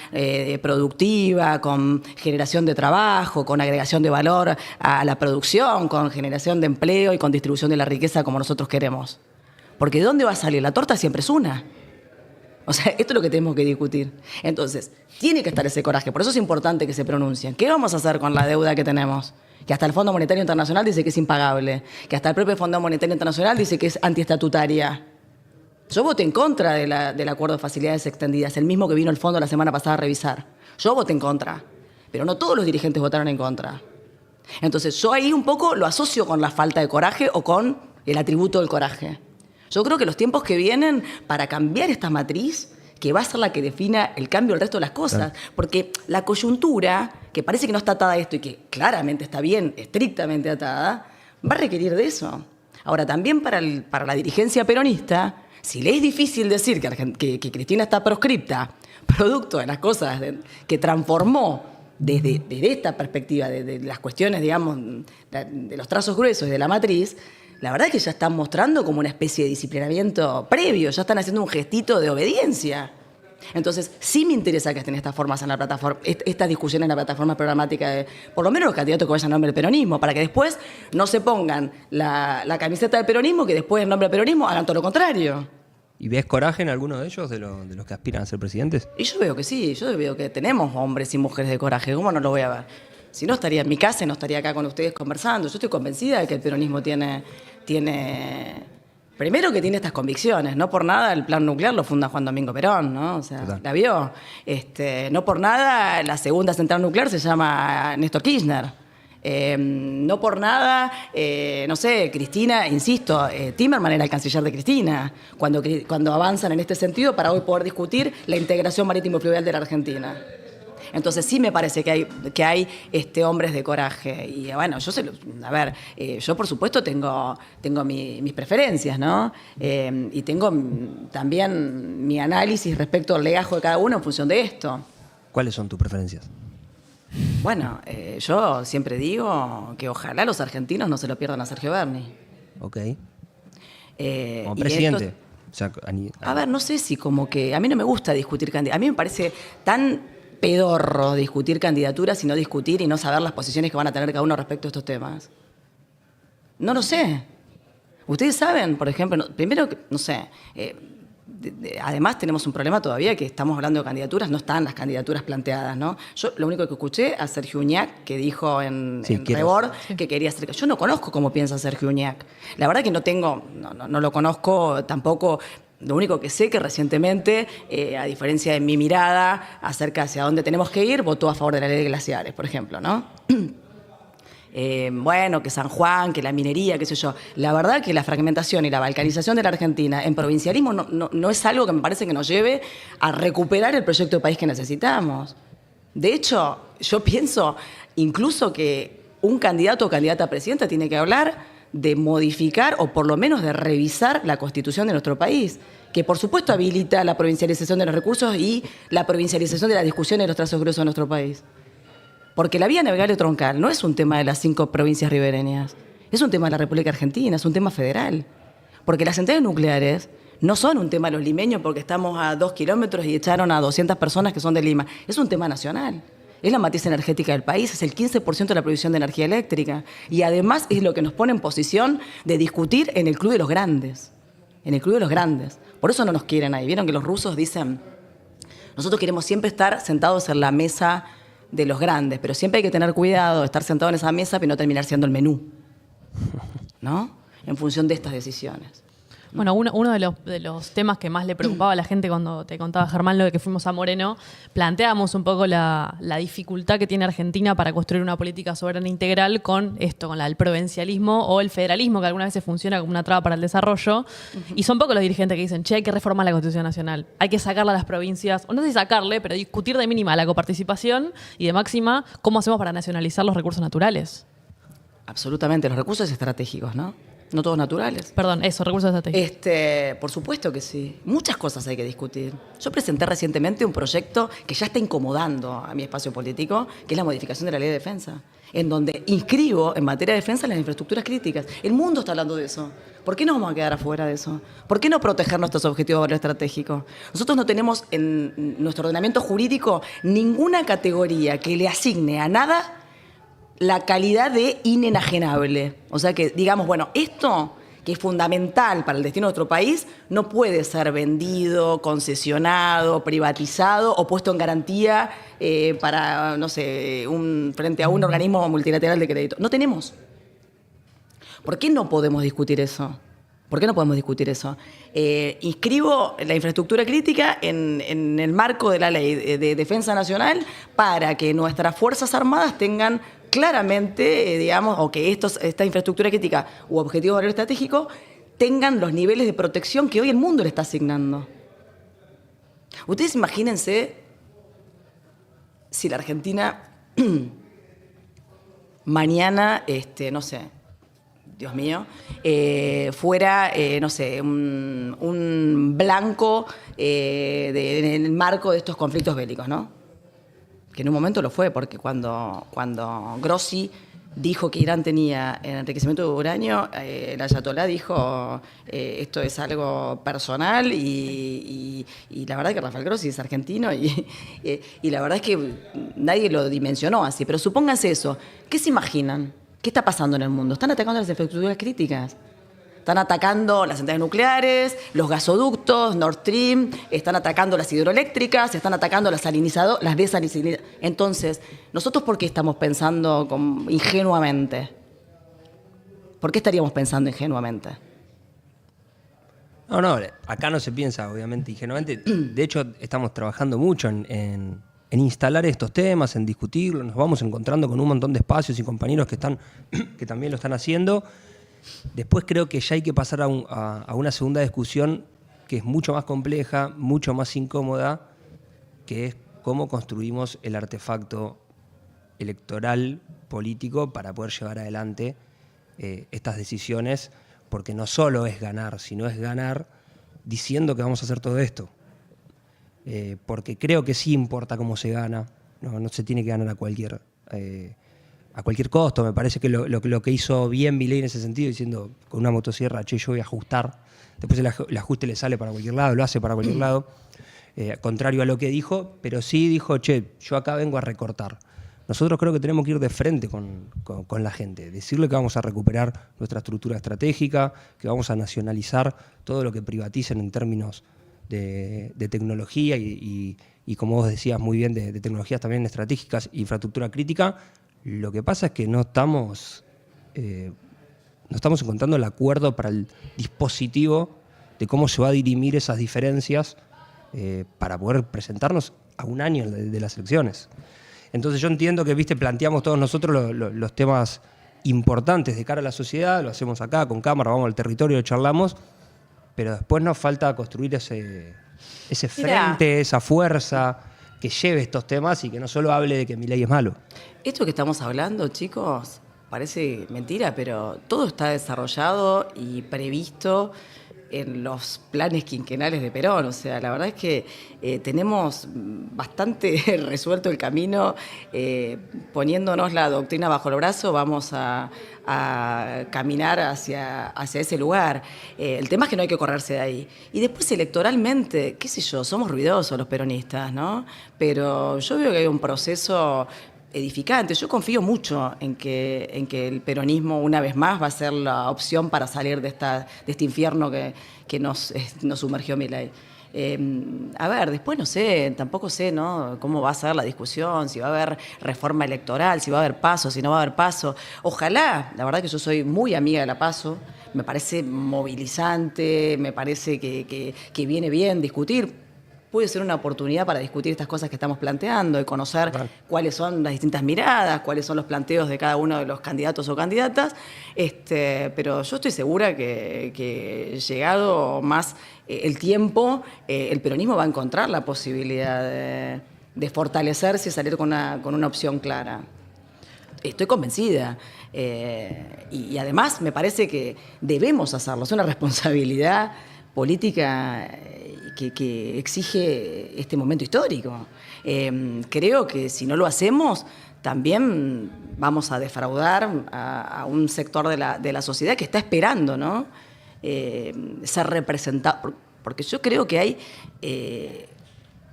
productiva, con generación de trabajo, con agregación de valor a la producción, con generación de empleo y con distribución de la riqueza como nosotros queremos. Porque ¿de dónde va a salir? La torta siempre es una. O sea, esto es lo que tenemos que discutir. Entonces, tiene que estar ese coraje. Por eso es importante que se pronuncien. ¿Qué vamos a hacer con la deuda que tenemos? Que hasta el Fondo Monetario Internacional dice que es impagable. Que hasta el propio Fondo Monetario Internacional dice que es antiestatutaria. Yo voté en contra del acuerdo de facilidades extendidas, el mismo que vino el fondo la semana pasada a revisar. Yo voté en contra, pero no todos los dirigentes votaron en contra. Entonces, yo ahí un poco lo asocio con la falta de coraje o con el atributo del coraje. Yo creo que los tiempos que vienen para cambiar esta matriz, que va a ser la que defina el cambio del resto de las cosas, porque la coyuntura, que parece que no está atada a esto y que claramente está bien, estrictamente atada, va a requerir de eso. Ahora, también para la dirigencia peronista, si le es difícil decir que Cristina está proscripta, producto de las cosas que transformó desde esta perspectiva, de las cuestiones, digamos, de los trazos gruesos y de la matriz, la verdad es que ya están mostrando como una especie de disciplinamiento previo, ya están haciendo un gestito de obediencia. Entonces, sí me interesa que estén estas formas en la plataforma, estas discusiones en la plataforma programática, por lo menos los candidatos que vayan a nombre del peronismo, para que después no se pongan la camiseta del peronismo, que después en nombre del peronismo hagan todo lo contrario. ¿Y ves coraje en alguno de ellos, de los que aspiran a ser presidentes? Y yo veo que sí, yo veo que tenemos hombres y mujeres de coraje. ¿Cómo no lo voy a ver? Si no, estaría en mi casa y no estaría acá con ustedes conversando. Yo estoy convencida de que el peronismo tiene primero que tiene estas convicciones. No por nada el plan nuclear lo funda Juan Domingo Perón, ¿no? O sea, total. La vio. No por nada la segunda central nuclear se llama Néstor Kirchner. No por nada, no sé, Cristina, insisto, Timerman era el canciller de Cristina, cuando avanzan en este sentido para hoy poder discutir la integración marítimo y fluvial de la Argentina. Entonces sí me parece que hay hombres de coraje. Y bueno, yo por supuesto tengo mis preferencias, ¿no? Y tengo también mi análisis respecto al legajo de cada uno en función de esto. ¿Cuáles son tus preferencias? Bueno, yo siempre digo que ojalá los argentinos no se lo pierdan a Sergio Berni. Ok. Como presidente. A ver, no sé si como que... A mí no me gusta discutir candidatos. A mí me parece tan pedorro discutir candidaturas y no discutir y no saber las posiciones que van a tener cada uno respecto a estos temas. No lo sé. Ustedes saben, por ejemplo, primero, no sé... además tenemos un problema todavía que estamos hablando de candidaturas, no están las candidaturas planteadas, ¿no? Yo lo único que escuché a Sergio Uñac, que dijo en Rebord que quería ser... Yo no conozco cómo piensa Sergio Uñac. La verdad que no lo conozco tampoco. Lo único que sé que recientemente, a diferencia de mi mirada acerca hacia dónde tenemos que ir, votó a favor de la ley de glaciares, por ejemplo, ¿no? Bueno, que San Juan, que la minería, qué sé yo. La verdad que la fragmentación y la balcanización de la Argentina en provincialismo no es algo que me parece que nos lleve a recuperar el proyecto de país que necesitamos. De hecho, yo pienso incluso que un candidato o candidata a presidenta tiene que hablar de modificar o por lo menos de revisar la Constitución de nuestro país, que por supuesto habilita la provincialización de los recursos y la provincialización de las discusiones de los trazos gruesos de nuestro país. Porque la vía navegable troncal no es un tema de las 5 provincias ribereñas, es un tema de la República Argentina, es un tema federal. Porque las centrales nucleares no son un tema de los limeños porque estamos a 2 kilómetros y echaron a 200 personas que son de Lima, es un tema nacional. Es la matriz energética del país, es el 15% de la producción de energía eléctrica. Y además es lo que nos pone en posición de discutir en el club de los grandes. En el club de los grandes. Por eso no nos quieren ahí. Vieron que los rusos dicen, nosotros queremos siempre estar sentados en la mesa de los grandes, pero siempre hay que tener cuidado de estar sentado en esa mesa y no terminar siendo el menú, ¿no? En función de estas decisiones. Bueno, uno de los temas que más le preocupaba a la gente cuando te contaba Germán lo de que fuimos a Moreno, planteábamos un poco la dificultad que tiene Argentina para construir una política soberana integral con esto, con el provincialismo o el federalismo, que algunas veces funciona como una traba para el desarrollo. Y son pocos los dirigentes que dicen, che, hay que reformar la Constitución Nacional, hay que sacarla a las provincias, o no sé si sacarle, pero discutir de mínima la coparticipación y de máxima cómo hacemos para nacionalizar los recursos naturales. Absolutamente, los recursos estratégicos, ¿no? No todos naturales. Perdón, eso, recursos estratégicos. Por supuesto que sí. Muchas cosas hay que discutir. Yo presenté recientemente un proyecto que ya está incomodando a mi espacio político, que es la modificación de la ley de defensa, en donde inscribo en materia de defensa las infraestructuras críticas. El mundo está hablando de eso. ¿Por qué nos vamos a quedar afuera de eso? ¿Por qué no proteger nuestros objetivos de valor estratégico? Nosotros no tenemos en nuestro ordenamiento jurídico ninguna categoría que le asigne a nada la calidad de inenajenable. O sea que, digamos, bueno, esto que es fundamental para el destino de nuestro país no puede ser vendido, concesionado, privatizado o puesto en garantía para, no sé, frente a un organismo multilateral de crédito. No tenemos. ¿Por qué no podemos discutir eso? ¿Por qué no podemos discutir eso? Inscribo la infraestructura crítica en el marco de la Ley de Defensa Nacional para que nuestras Fuerzas Armadas tengan claramente, digamos, o que esta infraestructura crítica u objetivo de valor estratégico tengan los niveles de protección que hoy el mundo le está asignando. Ustedes imagínense si la Argentina mañana, no sé, Dios mío, fuera, no sé, un blanco en el marco de estos conflictos bélicos, ¿no? Que en un momento lo fue, porque cuando Grossi dijo que Irán tenía enriquecimiento de uranio, el ayatolá dijo esto es algo personal y la verdad que Rafael Grossi es argentino y la verdad es que nadie lo dimensionó así. Pero supónganse eso, ¿qué se imaginan? ¿Qué está pasando en el mundo? Están atacando las infraestructuras críticas. Están atacando las centrales nucleares, los gasoductos, Nord Stream, están atacando las hidroeléctricas, están atacando las desalinizadoras. Entonces, ¿nosotros por qué estamos pensando ingenuamente? ¿Por qué estaríamos pensando ingenuamente? No, acá no se piensa, obviamente, ingenuamente. De hecho, estamos trabajando mucho en instalar estos temas, en discutirlos. Nos vamos encontrando con un montón de espacios y compañeros que también lo están haciendo. Después creo que ya hay que pasar a una segunda discusión que es mucho más compleja, mucho más incómoda, que es cómo construimos el artefacto electoral político para poder llevar adelante estas decisiones, porque no solo es ganar, sino es ganar diciendo que vamos a hacer todo esto. Porque creo que sí importa cómo se gana, no se tiene que ganar a cualquier costo. Me parece que lo que hizo bien Milei en ese sentido, diciendo con una motosierra, che, yo voy a ajustar, después el ajuste le sale para cualquier lado, lo hace para cualquier lado, contrario a lo que dijo, pero sí dijo, che, yo acá vengo a recortar. Nosotros creo que tenemos que ir de frente con la gente, decirle que vamos a recuperar nuestra estructura estratégica, que vamos a nacionalizar todo lo que privaticen en términos de tecnología y como vos decías muy bien, de tecnologías también estratégicas, infraestructura crítica. Lo que pasa es que no estamos encontrando el acuerdo para el dispositivo de cómo se va a dirimir esas diferencias para poder presentarnos a un año de las elecciones. Entonces yo entiendo que, planteamos todos nosotros los temas importantes de cara a la sociedad, lo hacemos acá con cámara, vamos al territorio, charlamos, pero después nos falta construir ese frente, esa fuerza que lleve estos temas y que no solo hable de que Milei es malo. Esto que estamos hablando, chicos, parece mentira, pero todo está desarrollado y previsto en los planes quinquenales de Perón. O sea, la verdad es que tenemos bastante resuelto el camino. Poniéndonos la doctrina bajo el brazo, vamos a caminar hacia ese lugar. El tema es que no hay que correrse de ahí. Y después electoralmente, qué sé yo, somos ruidosos los peronistas, ¿no? Pero yo veo que hay un proceso edificante. Yo confío mucho en que el peronismo una vez más va a ser la opción para salir de este infierno que nos sumergió Milei. A ver, después no sé, tampoco sé, ¿no?, cómo va a ser la discusión, si va a haber reforma electoral, si va a haber PASO, si no va a haber PASO. Ojalá, la verdad que yo soy muy amiga de la PASO, me parece movilizante, me parece que viene bien discutir. Puede ser una oportunidad para discutir estas cosas que estamos planteando y conocer cuáles son las distintas miradas, cuáles son los planteos de cada uno de los candidatos o candidatas. Pero yo estoy segura que llegado más el tiempo, el peronismo va a encontrar la posibilidad de fortalecerse y salir con una opción clara. Estoy convencida. Y además me parece que debemos hacerlo. Es una responsabilidad política que exige este momento histórico. Creo que si no lo hacemos, también vamos a defraudar a un sector de la sociedad que está esperando, ¿no?, ser representado. Porque yo creo que hay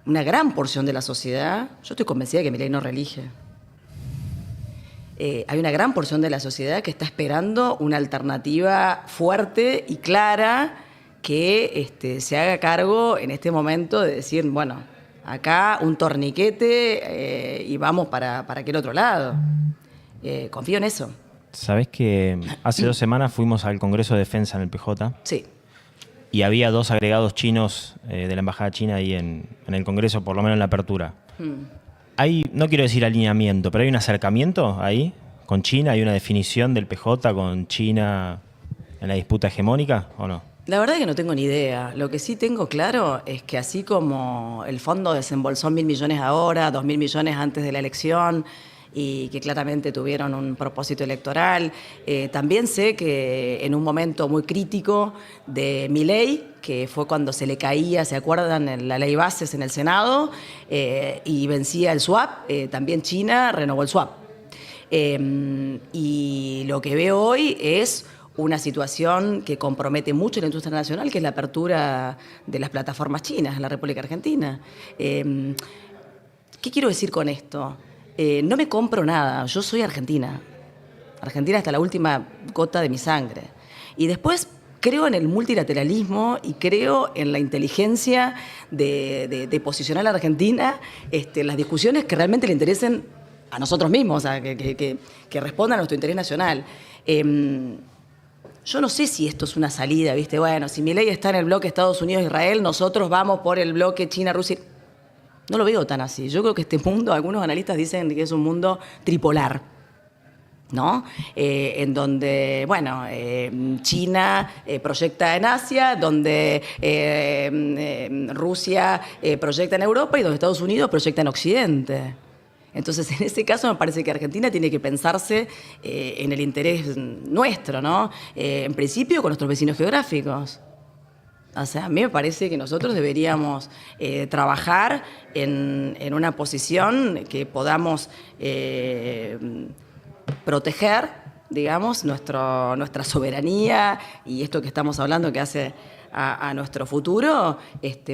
una gran porción de la sociedad, yo estoy convencida de que Milei no reelige. Hay una gran porción de la sociedad que está esperando una alternativa fuerte y clara que se haga cargo en este momento de decir, bueno, acá un torniquete y vamos para aquel otro lado. Confío en eso. ¿Sabés que hace 2 semanas fuimos al Congreso de Defensa en el PJ? Sí. Y había 2 agregados chinos de la Embajada China ahí en el Congreso, por lo menos en la apertura. Hay, no quiero decir alineamiento, pero hay un acercamiento ahí con China, hay una definición del PJ con China en la disputa hegemónica, ¿o no? La verdad es que no tengo ni idea. Lo que sí tengo claro es que así como el fondo desembolsó 1.000 millones ahora, 2.000 millones antes de la elección, y que claramente tuvieron un propósito electoral, también sé que en un momento muy crítico de Milei, que fue cuando se le caía, ¿se acuerdan?, en la ley bases en el Senado, y vencía el swap, también China renovó el swap. Y lo que veo hoy es una situación que compromete mucho la industria nacional, que es la apertura de las plataformas chinas en la República Argentina. ¿Qué quiero decir con esto? No me compro nada, yo soy argentina. Argentina hasta la última gota de mi sangre. Y después creo en el multilateralismo y creo en la inteligencia de posicionar a la Argentina en las discusiones que realmente le interesen a nosotros mismos, o sea, que respondan a nuestro interés nacional. Yo no sé si esto es una salida, ¿viste? Bueno, si Milei está en el bloque Estados Unidos-Israel, nosotros vamos por el bloque China-Rusia. No lo veo tan así. Yo creo que este mundo, algunos analistas dicen que es un mundo tripolar, ¿no? En donde, bueno, China proyecta en Asia, donde Rusia proyecta en Europa y donde Estados Unidos proyecta en Occidente. Entonces, en ese caso, me parece que Argentina tiene que pensarse en el interés nuestro, ¿no? En principio, con nuestros vecinos geográficos. O sea, a mí me parece que nosotros deberíamos trabajar en una posición que podamos proteger, digamos, nuestra soberanía y esto que estamos hablando que hace a nuestro futuro,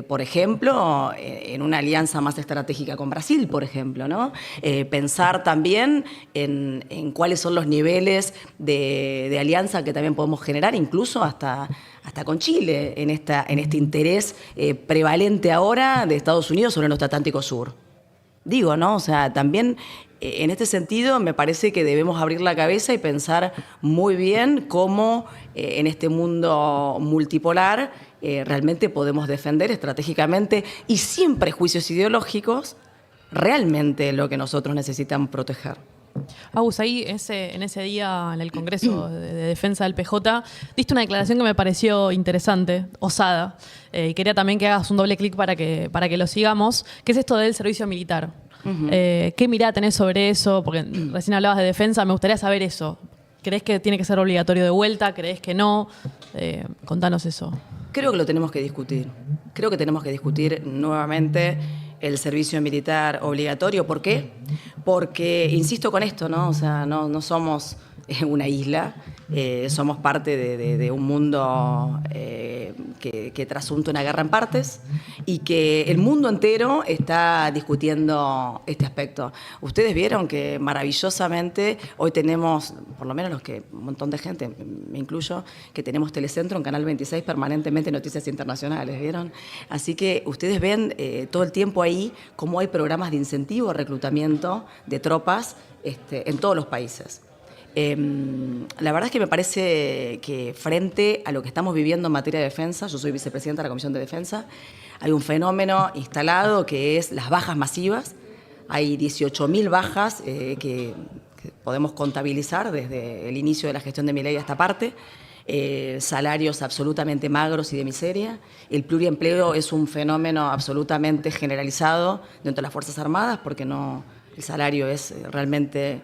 por ejemplo, en una alianza más estratégica con Brasil, por ejemplo, ¿no? Pensar también en cuáles son los niveles de alianza que también podemos generar, incluso hasta hasta con Chile en este interés prevalente ahora de Estados Unidos sobre nuestro Atlántico Sur. Digo, ¿no? O sea, también en este sentido me parece que debemos abrir la cabeza y pensar muy bien cómo en este mundo multipolar realmente podemos defender estratégicamente y sin prejuicios ideológicos realmente lo que nosotros necesitamos proteger. Agus, ahí en ese día en el Congreso de Defensa del PJ diste una declaración que me pareció interesante, osada, y quería también que hagas un doble clic para que lo sigamos, que es esto del servicio militar. ¿Qué mirada tenés sobre eso? Porque recién hablabas de defensa, me gustaría saber eso. ¿Creés que tiene que ser obligatorio de vuelta? ¿Creés que no? Contanos eso. Creo que lo tenemos que discutir. Creo que tenemos que discutir nuevamente el servicio militar obligatorio. ¿Por qué? Porque, insisto con esto, ¿no? O sea, no somos una isla, somos parte de un mundo que trasunta una guerra en partes y que el mundo entero está discutiendo este aspecto. Ustedes vieron que maravillosamente hoy tenemos, por lo menos un montón de gente, me incluyo, que tenemos Telecentro en Canal 26 permanentemente noticias internacionales, ¿vieron? Así que ustedes ven todo el tiempo ahí cómo hay programas de incentivo, reclutamiento de tropas en todos los países. La verdad es que me parece que frente a lo que estamos viviendo en materia de defensa, yo soy vicepresidenta de la Comisión de Defensa, hay un fenómeno instalado que es las bajas masivas. Hay 18.000 bajas que podemos contabilizar desde el inicio de la gestión de Milei a esta parte. Salarios absolutamente magros y de miseria. El pluriempleo es un fenómeno absolutamente generalizado dentro de las Fuerzas Armadas porque el salario es realmente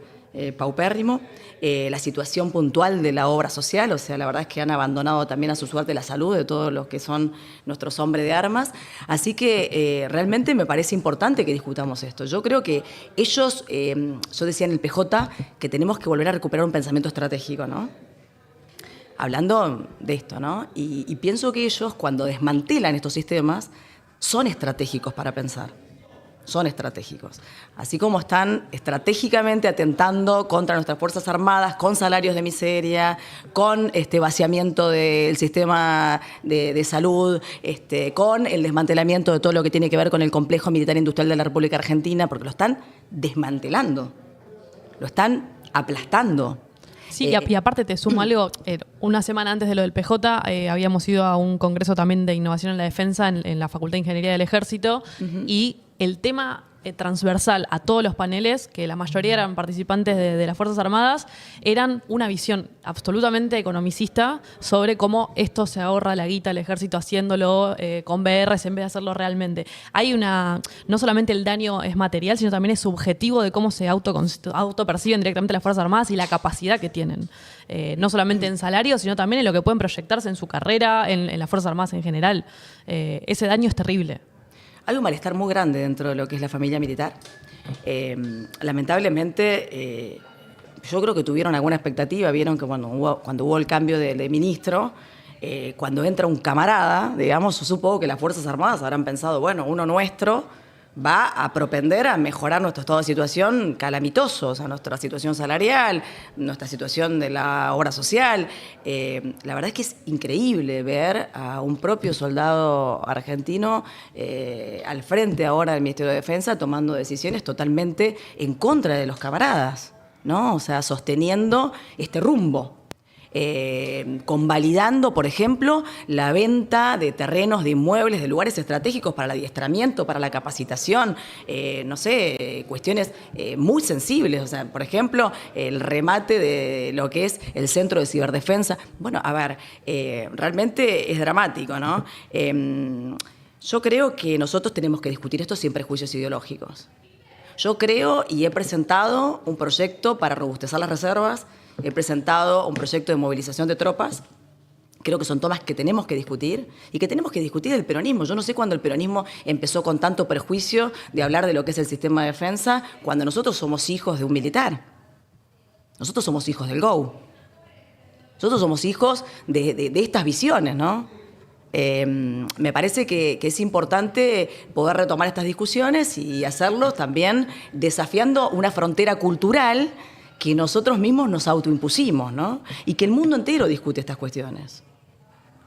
paupérrimo. La situación puntual de la obra social, o sea, la verdad es que han abandonado también a su suerte la salud de todos los que son nuestros hombres de armas. Así que realmente me parece importante que discutamos esto. Yo creo que ellos, yo decía en el PJ, que tenemos que volver a recuperar un pensamiento estratégico, ¿no? Hablando de esto, ¿no? Y pienso que ellos, cuando desmantelan estos sistemas, son estratégicos para pensar. Son estratégicos. Así como están estratégicamente atentando contra nuestras Fuerzas Armadas, con salarios de miseria, con vaciamiento del sistema de salud, con el desmantelamiento de todo lo que tiene que ver con el complejo militar industrial de la República Argentina, porque lo están desmantelando, lo están aplastando. Sí, y aparte te sumo algo, una semana antes de lo del PJ habíamos ido a un congreso también de innovación en la defensa en la Facultad de Ingeniería del Ejército y el tema transversal a todos los paneles, que la mayoría eran participantes de las Fuerzas Armadas, eran una visión absolutamente economicista sobre cómo esto se ahorra la guita al ejército haciéndolo con VRs en vez de hacerlo realmente. Hay no solamente el daño es material, sino también es subjetivo de cómo se autoperciben directamente las Fuerzas Armadas y la capacidad que tienen. No solamente en salario, sino también en lo que pueden proyectarse en su carrera, en las Fuerzas Armadas en general. Ese daño es terrible. Hay un malestar muy grande dentro de lo que es la familia militar. Lamentablemente, yo creo que tuvieron alguna expectativa. Vieron que cuando hubo el cambio de ministro, cuando entra un camarada, digamos, yo supongo que las Fuerzas Armadas habrán pensado, bueno, uno nuestro va a propender a mejorar nuestro estado de situación calamitoso, o sea, nuestra situación salarial, nuestra situación de la obra social. La verdad es que es increíble ver a un propio soldado argentino al frente ahora del Ministerio de Defensa tomando decisiones totalmente en contra de los camaradas, ¿no? O sea, sosteniendo este rumbo. Convalidando, por ejemplo, la venta de terrenos, de inmuebles, de lugares estratégicos para el adiestramiento, para la capacitación, no sé, cuestiones muy sensibles. O sea, por ejemplo, el remate de lo que es el Centro de Ciberdefensa. Bueno, a ver, realmente es dramático, ¿no? Yo creo que nosotros tenemos que discutir esto sin prejuicios ideológicos. Yo creo y he presentado un proyecto para robustecer las reservas. He presentado un proyecto de movilización de tropas. Creo que son temas que tenemos que discutir y que tenemos que discutir el peronismo. Yo no sé cuándo el peronismo empezó con tanto prejuicio de hablar de lo que es el sistema de defensa cuando nosotros somos hijos de un militar. Nosotros somos hijos del GO. Nosotros somos hijos de estas visiones, ¿no? Me parece que es importante poder retomar estas discusiones y hacerlo también desafiando una frontera cultural que nosotros mismos nos autoimpusimos, ¿no? Y que el mundo entero discute estas cuestiones.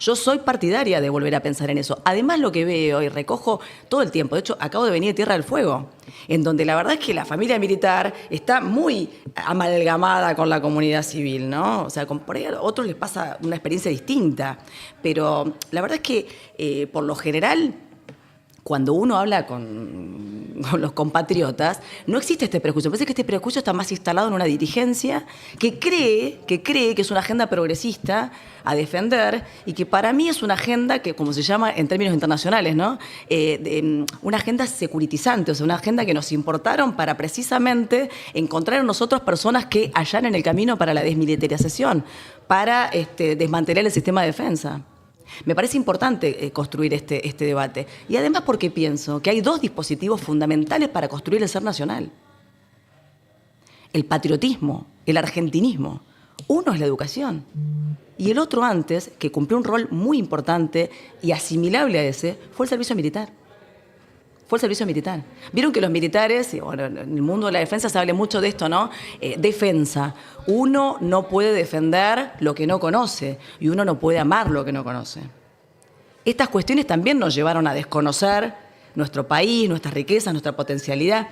Yo soy partidaria de volver a pensar en eso. Además, lo que veo y recojo todo el tiempo, de hecho, acabo de venir de Tierra del Fuego, en donde la verdad es que la familia militar está muy amalgamada con la comunidad civil, ¿no? O sea, por ahí a otros les pasa una experiencia distinta, pero la verdad es que, por lo general, cuando uno habla con los compatriotas, no existe este prejuicio. Me parece que este prejuicio está más instalado en una dirigencia que cree que es una agenda progresista a defender y que para mí es una agenda que, como se llama en términos internacionales, ¿no? Una agenda securitizante, o sea, una agenda que nos importaron para precisamente encontrar en nosotros personas que allanen el camino para la desmilitarización, para desmantelar el sistema de defensa. Me parece importante construir este debate. Y además porque pienso que hay dos dispositivos fundamentales para construir el ser nacional. El patriotismo, el argentinismo. Uno es la educación. Y el otro antes, que cumplió un rol muy importante y asimilable a ese, fue el servicio militar. Fue el servicio militar. Vieron que los militares, y bueno, en el mundo de la defensa se habla mucho de esto, ¿no? Defensa. Uno no puede defender lo que no conoce y uno no puede amar lo que no conoce. Estas cuestiones también nos llevaron a desconocer nuestro país, nuestras riquezas, nuestra potencialidad.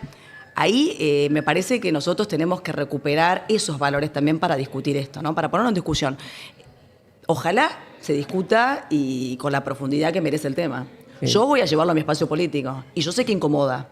Ahí me parece que nosotros tenemos que recuperar esos valores también para discutir esto, ¿no? Para ponerlo en discusión. Ojalá se discuta y con la profundidad que merece el tema. Yo voy a llevarlo a mi espacio político y yo sé que incomoda.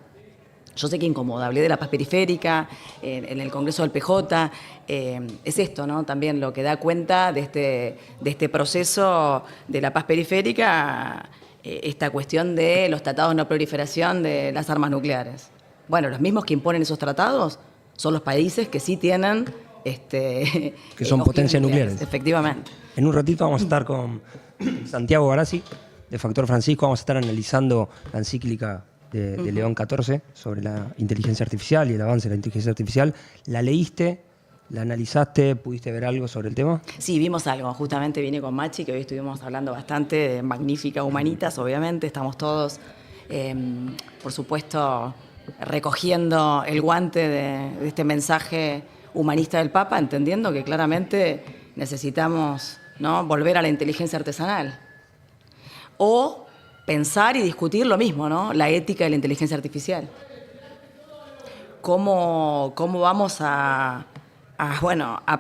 Yo sé que incomoda. Hablé de la paz periférica en el Congreso del PJ. Es esto, ¿no? También lo que da cuenta de este proceso de la paz periférica, esta cuestión de los tratados de no proliferación de las armas nucleares. Bueno, los mismos que imponen esos tratados son los países que sí tienen que son potencias nucleares. Efectivamente. En un ratito vamos a estar con Santiago Garazzi, de Factor Francisco. Vamos a estar analizando la encíclica de León XIV sobre la inteligencia artificial y el avance de la inteligencia artificial. ¿La leíste? ¿La analizaste? ¿Pudiste ver algo sobre el tema? Sí, vimos algo. Justamente vine con Machi, que hoy estuvimos hablando bastante de Magnífica Humanitas, obviamente. Estamos todos, por supuesto, recogiendo el guante de este mensaje humanista del Papa, entendiendo que claramente necesitamos, ¿no?, volver a la inteligencia artesanal. O pensar y discutir lo mismo, ¿no? La ética de la inteligencia artificial. ¿Cómo vamos a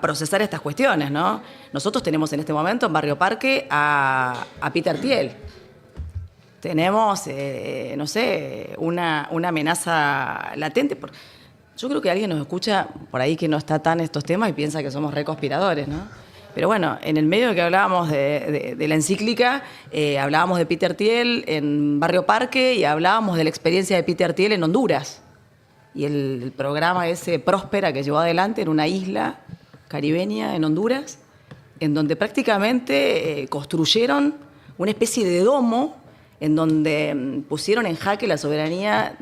procesar estas cuestiones, ¿no? Nosotros tenemos en este momento en Barrio Parque a Peter Thiel. Tenemos, no sé, una amenaza latente. Yo creo que alguien nos escucha por ahí que no está tan en estos temas y piensa que somos reconspiradores, ¿no? Pero bueno, en el medio de que hablábamos de la encíclica, hablábamos de Peter Thiel en Barrio Parque y hablábamos de la experiencia de Peter Thiel en Honduras. Y el programa ese Próspera que llevó adelante en una isla caribeña en Honduras, en donde prácticamente construyeron una especie de domo en donde pusieron en jaque la soberanía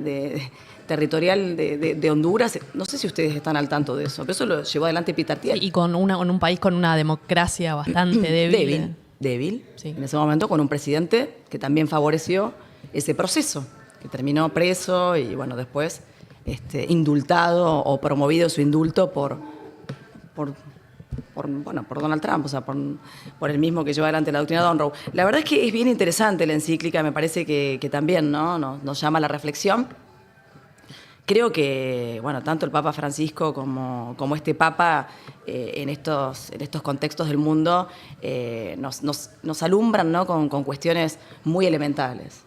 territorial de Honduras. No sé si ustedes están al tanto de eso, pero eso lo llevó adelante Peter Thiel. Sí, y con un país con una democracia bastante débil. Débil. Sí. En ese momento con un presidente que también favoreció ese proceso, que terminó preso y bueno, después indultado o promovido su indulto por Donald Trump, o sea, por el mismo que lleva adelante la doctrina Monroe. La verdad es que es bien interesante la encíclica, me parece que también, ¿no?, nos llama a la reflexión. Creo que, bueno, tanto el Papa Francisco como este Papa en estos contextos del mundo nos alumbran, ¿no?, con cuestiones muy elementales.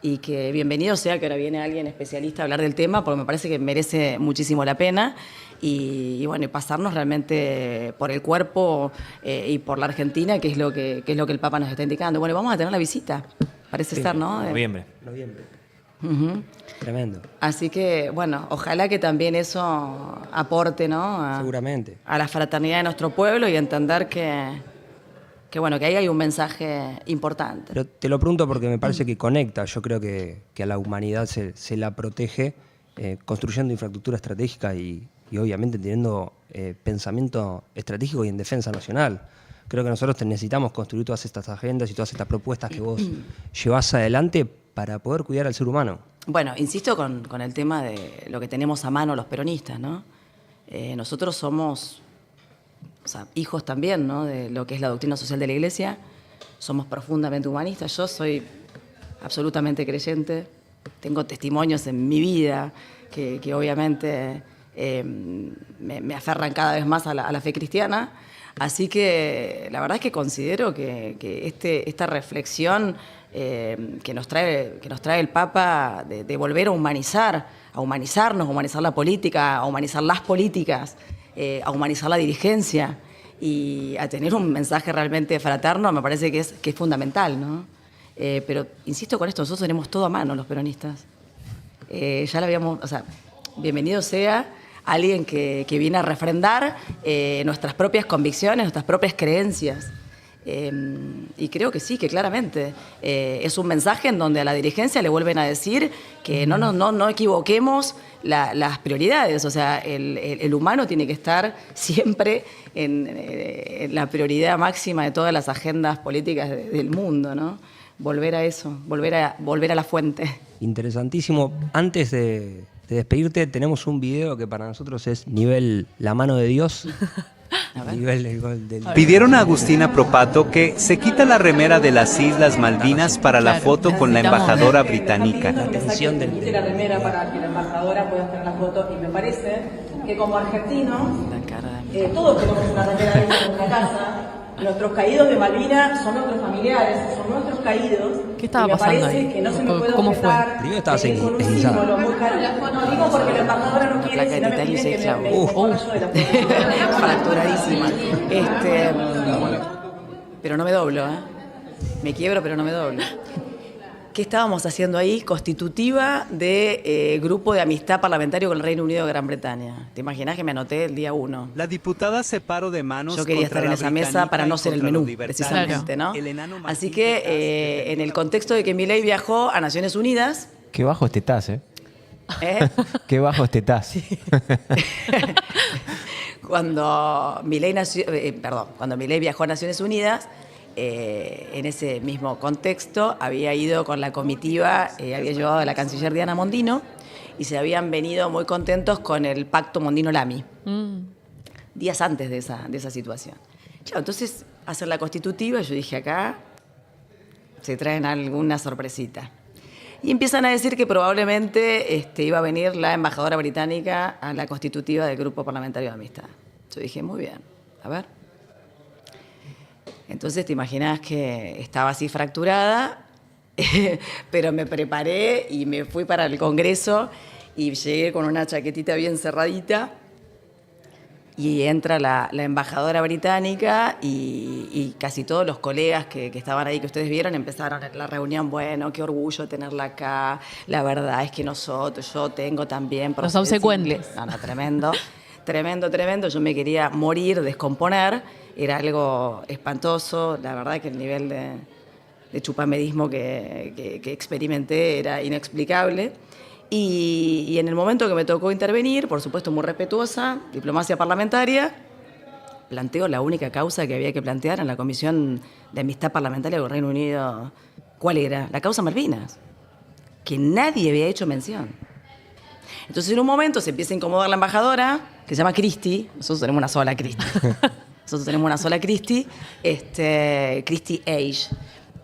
Y que bienvenido sea que ahora viene alguien especialista a hablar del tema, porque me parece que merece muchísimo la pena. Y bueno, y pasarnos realmente por el cuerpo y por la Argentina, que es lo que el Papa nos está indicando. Bueno, vamos a tener la visita, parece ser, ¿no? Noviembre. Uh-huh. Tremendo. Así que, bueno, ojalá que también eso aporte, ¿no?, Seguramente. a la fraternidad de nuestro pueblo y entender que ahí hay un mensaje importante. Pero te lo pregunto porque me parece que conecta. Yo creo que a la humanidad se la protege construyendo infraestructura estratégica y obviamente teniendo pensamiento estratégico y en defensa nacional. Creo que nosotros necesitamos construir todas estas agendas y todas estas propuestas que vos llevás adelante para poder cuidar al ser humano. Bueno, insisto con el tema de lo que tenemos a mano los peronistas, ¿no? Nosotros somos, o sea, hijos también, ¿no?, de lo que es la doctrina social de la Iglesia. somos profundamente humanistas. Yo soy absolutamente creyente, tengo testimonios en mi vida que obviamente me aferran cada vez más a la fe cristiana. Así que la verdad es que considero que esta reflexión que nos trae el Papa de volver a humanizarnos, a humanizar la política, a humanizar las políticas, a humanizar la dirigencia y a tener un mensaje realmente fraterno, me parece que es fundamental, ¿no? Pero insisto con esto, nosotros tenemos todo a mano los peronistas. Ya lo habíamos, o sea, bienvenido sea alguien que viene a refrendar nuestras propias convicciones, nuestras propias creencias. Y creo que sí, que claramente es un mensaje en donde a la dirigencia le vuelven a decir que no equivoquemos las prioridades. O sea, el humano tiene que estar siempre en la prioridad máxima de todas las agendas políticas del mundo, ¿no? Volver a eso, volver a la fuente. Interesantísimo. Antes de despedirte, tenemos un video que para nosotros es nivel la mano de Dios. Nivel del gol del... Pidieron a Agustina Propato que se quita la remera de las Islas Malvinas para la foto con la embajadora británica. La atención del... Quite la remera para que la embajadora pueda hacer la foto. Y me parece que como argentinos, todos tenemos una remera de esa en nuestra casa. Nuestros caídos de Malvinas son nuestros familiares, son nuestros caídos. ¿Qué estaba y me pasando parece ahí? que no se me puede ¿Cómo fue? objetar, Primero estabas con un esguinzada. símbolo muy caro. No, digo porque la embajadora no quiere, si no me piden que me ponga yo de la foto. Fracturadísima. Pero no me doblo, ¿eh? Me quiebro, pero no me doblo. ¿Qué estábamos haciendo ahí? Constitutiva de grupo de amistad parlamentario con el Reino Unido de Gran Bretaña. ¿Te imaginas que me anoté el día 1? La diputada se paró de manos. Yo quería estar en esa mesa para no ser el menú, precisamente, ¿no? Así que en el contexto de que Milei viajó a Naciones Unidas... Qué bajo este TAS, ¿eh? Qué bajo este TAS. Cuando Milei viajó a Naciones Unidas... en ese mismo contexto había ido con la comitiva, había llevado a la canciller Diana Mondino y se habían venido muy contentos con el pacto Mondino-Lamy, días antes de esa situación. Claro, entonces, hacer la constitutiva, yo dije acá se traen alguna sorpresita. Y empiezan a decir que probablemente iba a venir la embajadora británica a la constitutiva del Grupo Parlamentario de Amistad. Yo dije, muy bien, a ver. Entonces te imaginas que estaba así fracturada, pero me preparé y me fui para el Congreso y llegué con una chaquetita bien cerradita y entra la embajadora británica y casi todos los colegas que estaban ahí, que ustedes vieron, empezaron la reunión. Bueno, qué orgullo tenerla acá, la verdad es que yo tengo también... Los obsecuentes. No, tremendo. Tremendo. Yo me quería morir, descomponer. Era algo espantoso. La verdad que el nivel de chupamedismo que experimenté era inexplicable. Y en el momento que me tocó intervenir, por supuesto muy respetuosa, diplomacia parlamentaria, planteo la única causa que había que plantear en la Comisión de Amistad Parlamentaria con el Reino Unido. ¿Cuál era? La causa Malvinas, que nadie había hecho mención. Entonces en un momento se empieza a incomodar la embajadora, que se llama Christie. Nosotros tenemos una sola Christie. Christie Age.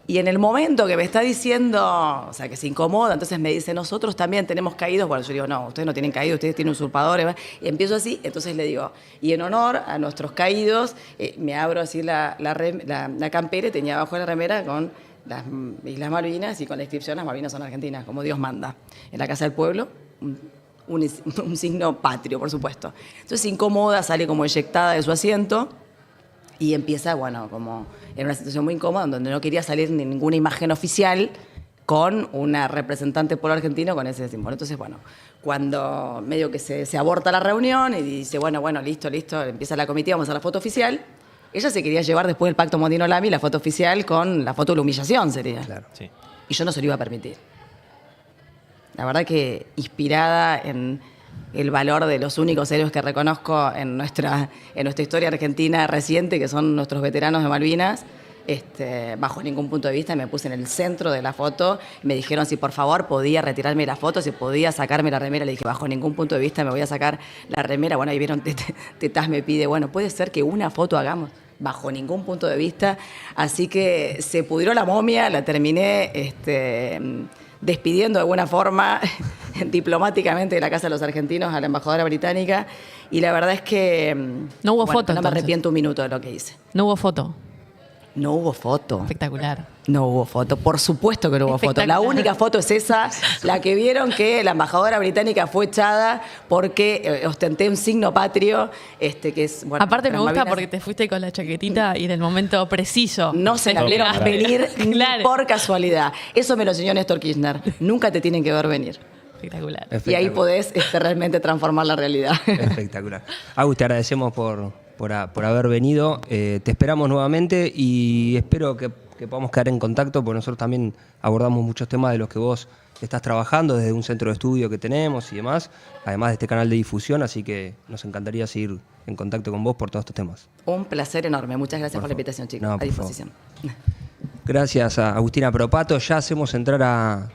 Y en el momento que me está diciendo, o sea, que se incomoda, entonces me dice, nosotros también tenemos caídos. Bueno, yo digo, no, ustedes no tienen caídos, ustedes tienen usurpadores. Y empiezo así, entonces le digo, y en honor a nuestros caídos, me abro así la campera y tenía abajo la remera con las Islas Malvinas y con la inscripción, las Malvinas son argentinas, como Dios manda. En la Casa del Pueblo, un signo patrio, por supuesto. Entonces se incomoda, sale como eyectada de su asiento y empieza, bueno, como en una situación muy incómoda, donde no quería salir ni ninguna imagen oficial con una representante del pueblo argentino con ese símbolo. Entonces, bueno, cuando medio que se aborta la reunión y dice, bueno, listo, empieza la comitiva, vamos a la foto oficial, ella se quería llevar después del pacto Mondino-Lamy la foto oficial con la foto de la humillación, sería. Claro. Sí. Y yo no se lo iba a permitir. La verdad que inspirada en el valor de los únicos héroes que reconozco en nuestra historia argentina reciente, que son nuestros veteranos de Malvinas, bajo ningún punto de vista me puse en el centro de la foto. Me dijeron si por favor podía retirarme la foto, si podía sacarme la remera. Le dije, bajo ningún punto de vista me voy a sacar la remera. Bueno, ahí vieron, Tetás me pide, bueno, puede ser que una foto hagamos. bajo ningún punto de vista. Así que se pudrió la momia, la terminé despidiendo de alguna forma diplomáticamente de la Casa de los Argentinos a la embajadora británica. Y la verdad es que No hubo foto, no me entonces. arrepiento un minuto de lo que hice. No hubo foto. No hubo foto. Espectacular. No hubo foto, por supuesto que no hubo foto. La única foto es esa, la que vieron que la embajadora británica fue echada porque ostenté un signo patrio, que es... Bueno, Aparte me las gusta Malvinas porque te fuiste con la chaquetita y en el momento preciso. no se la vieron Claro. venir ni Claro. por casualidad. Eso me lo enseñó Néstor Kirchner. Nunca te tienen que ver venir. Espectacular. Y ahí podés podés transformar la realidad. Espectacular. Agus, te agradecemos por haber venido. Te esperamos nuevamente y espero que podamos quedar en contacto, porque nosotros también abordamos muchos temas de los que vos estás trabajando desde un centro de estudio que tenemos y demás, además de este canal de difusión, así que nos encantaría seguir en contacto con vos por todos estos temas. Un placer enorme. Muchas gracias por la invitación, chicos. No, a por disposición. Gracias a Agustina Propato. Ya hacemos entrar a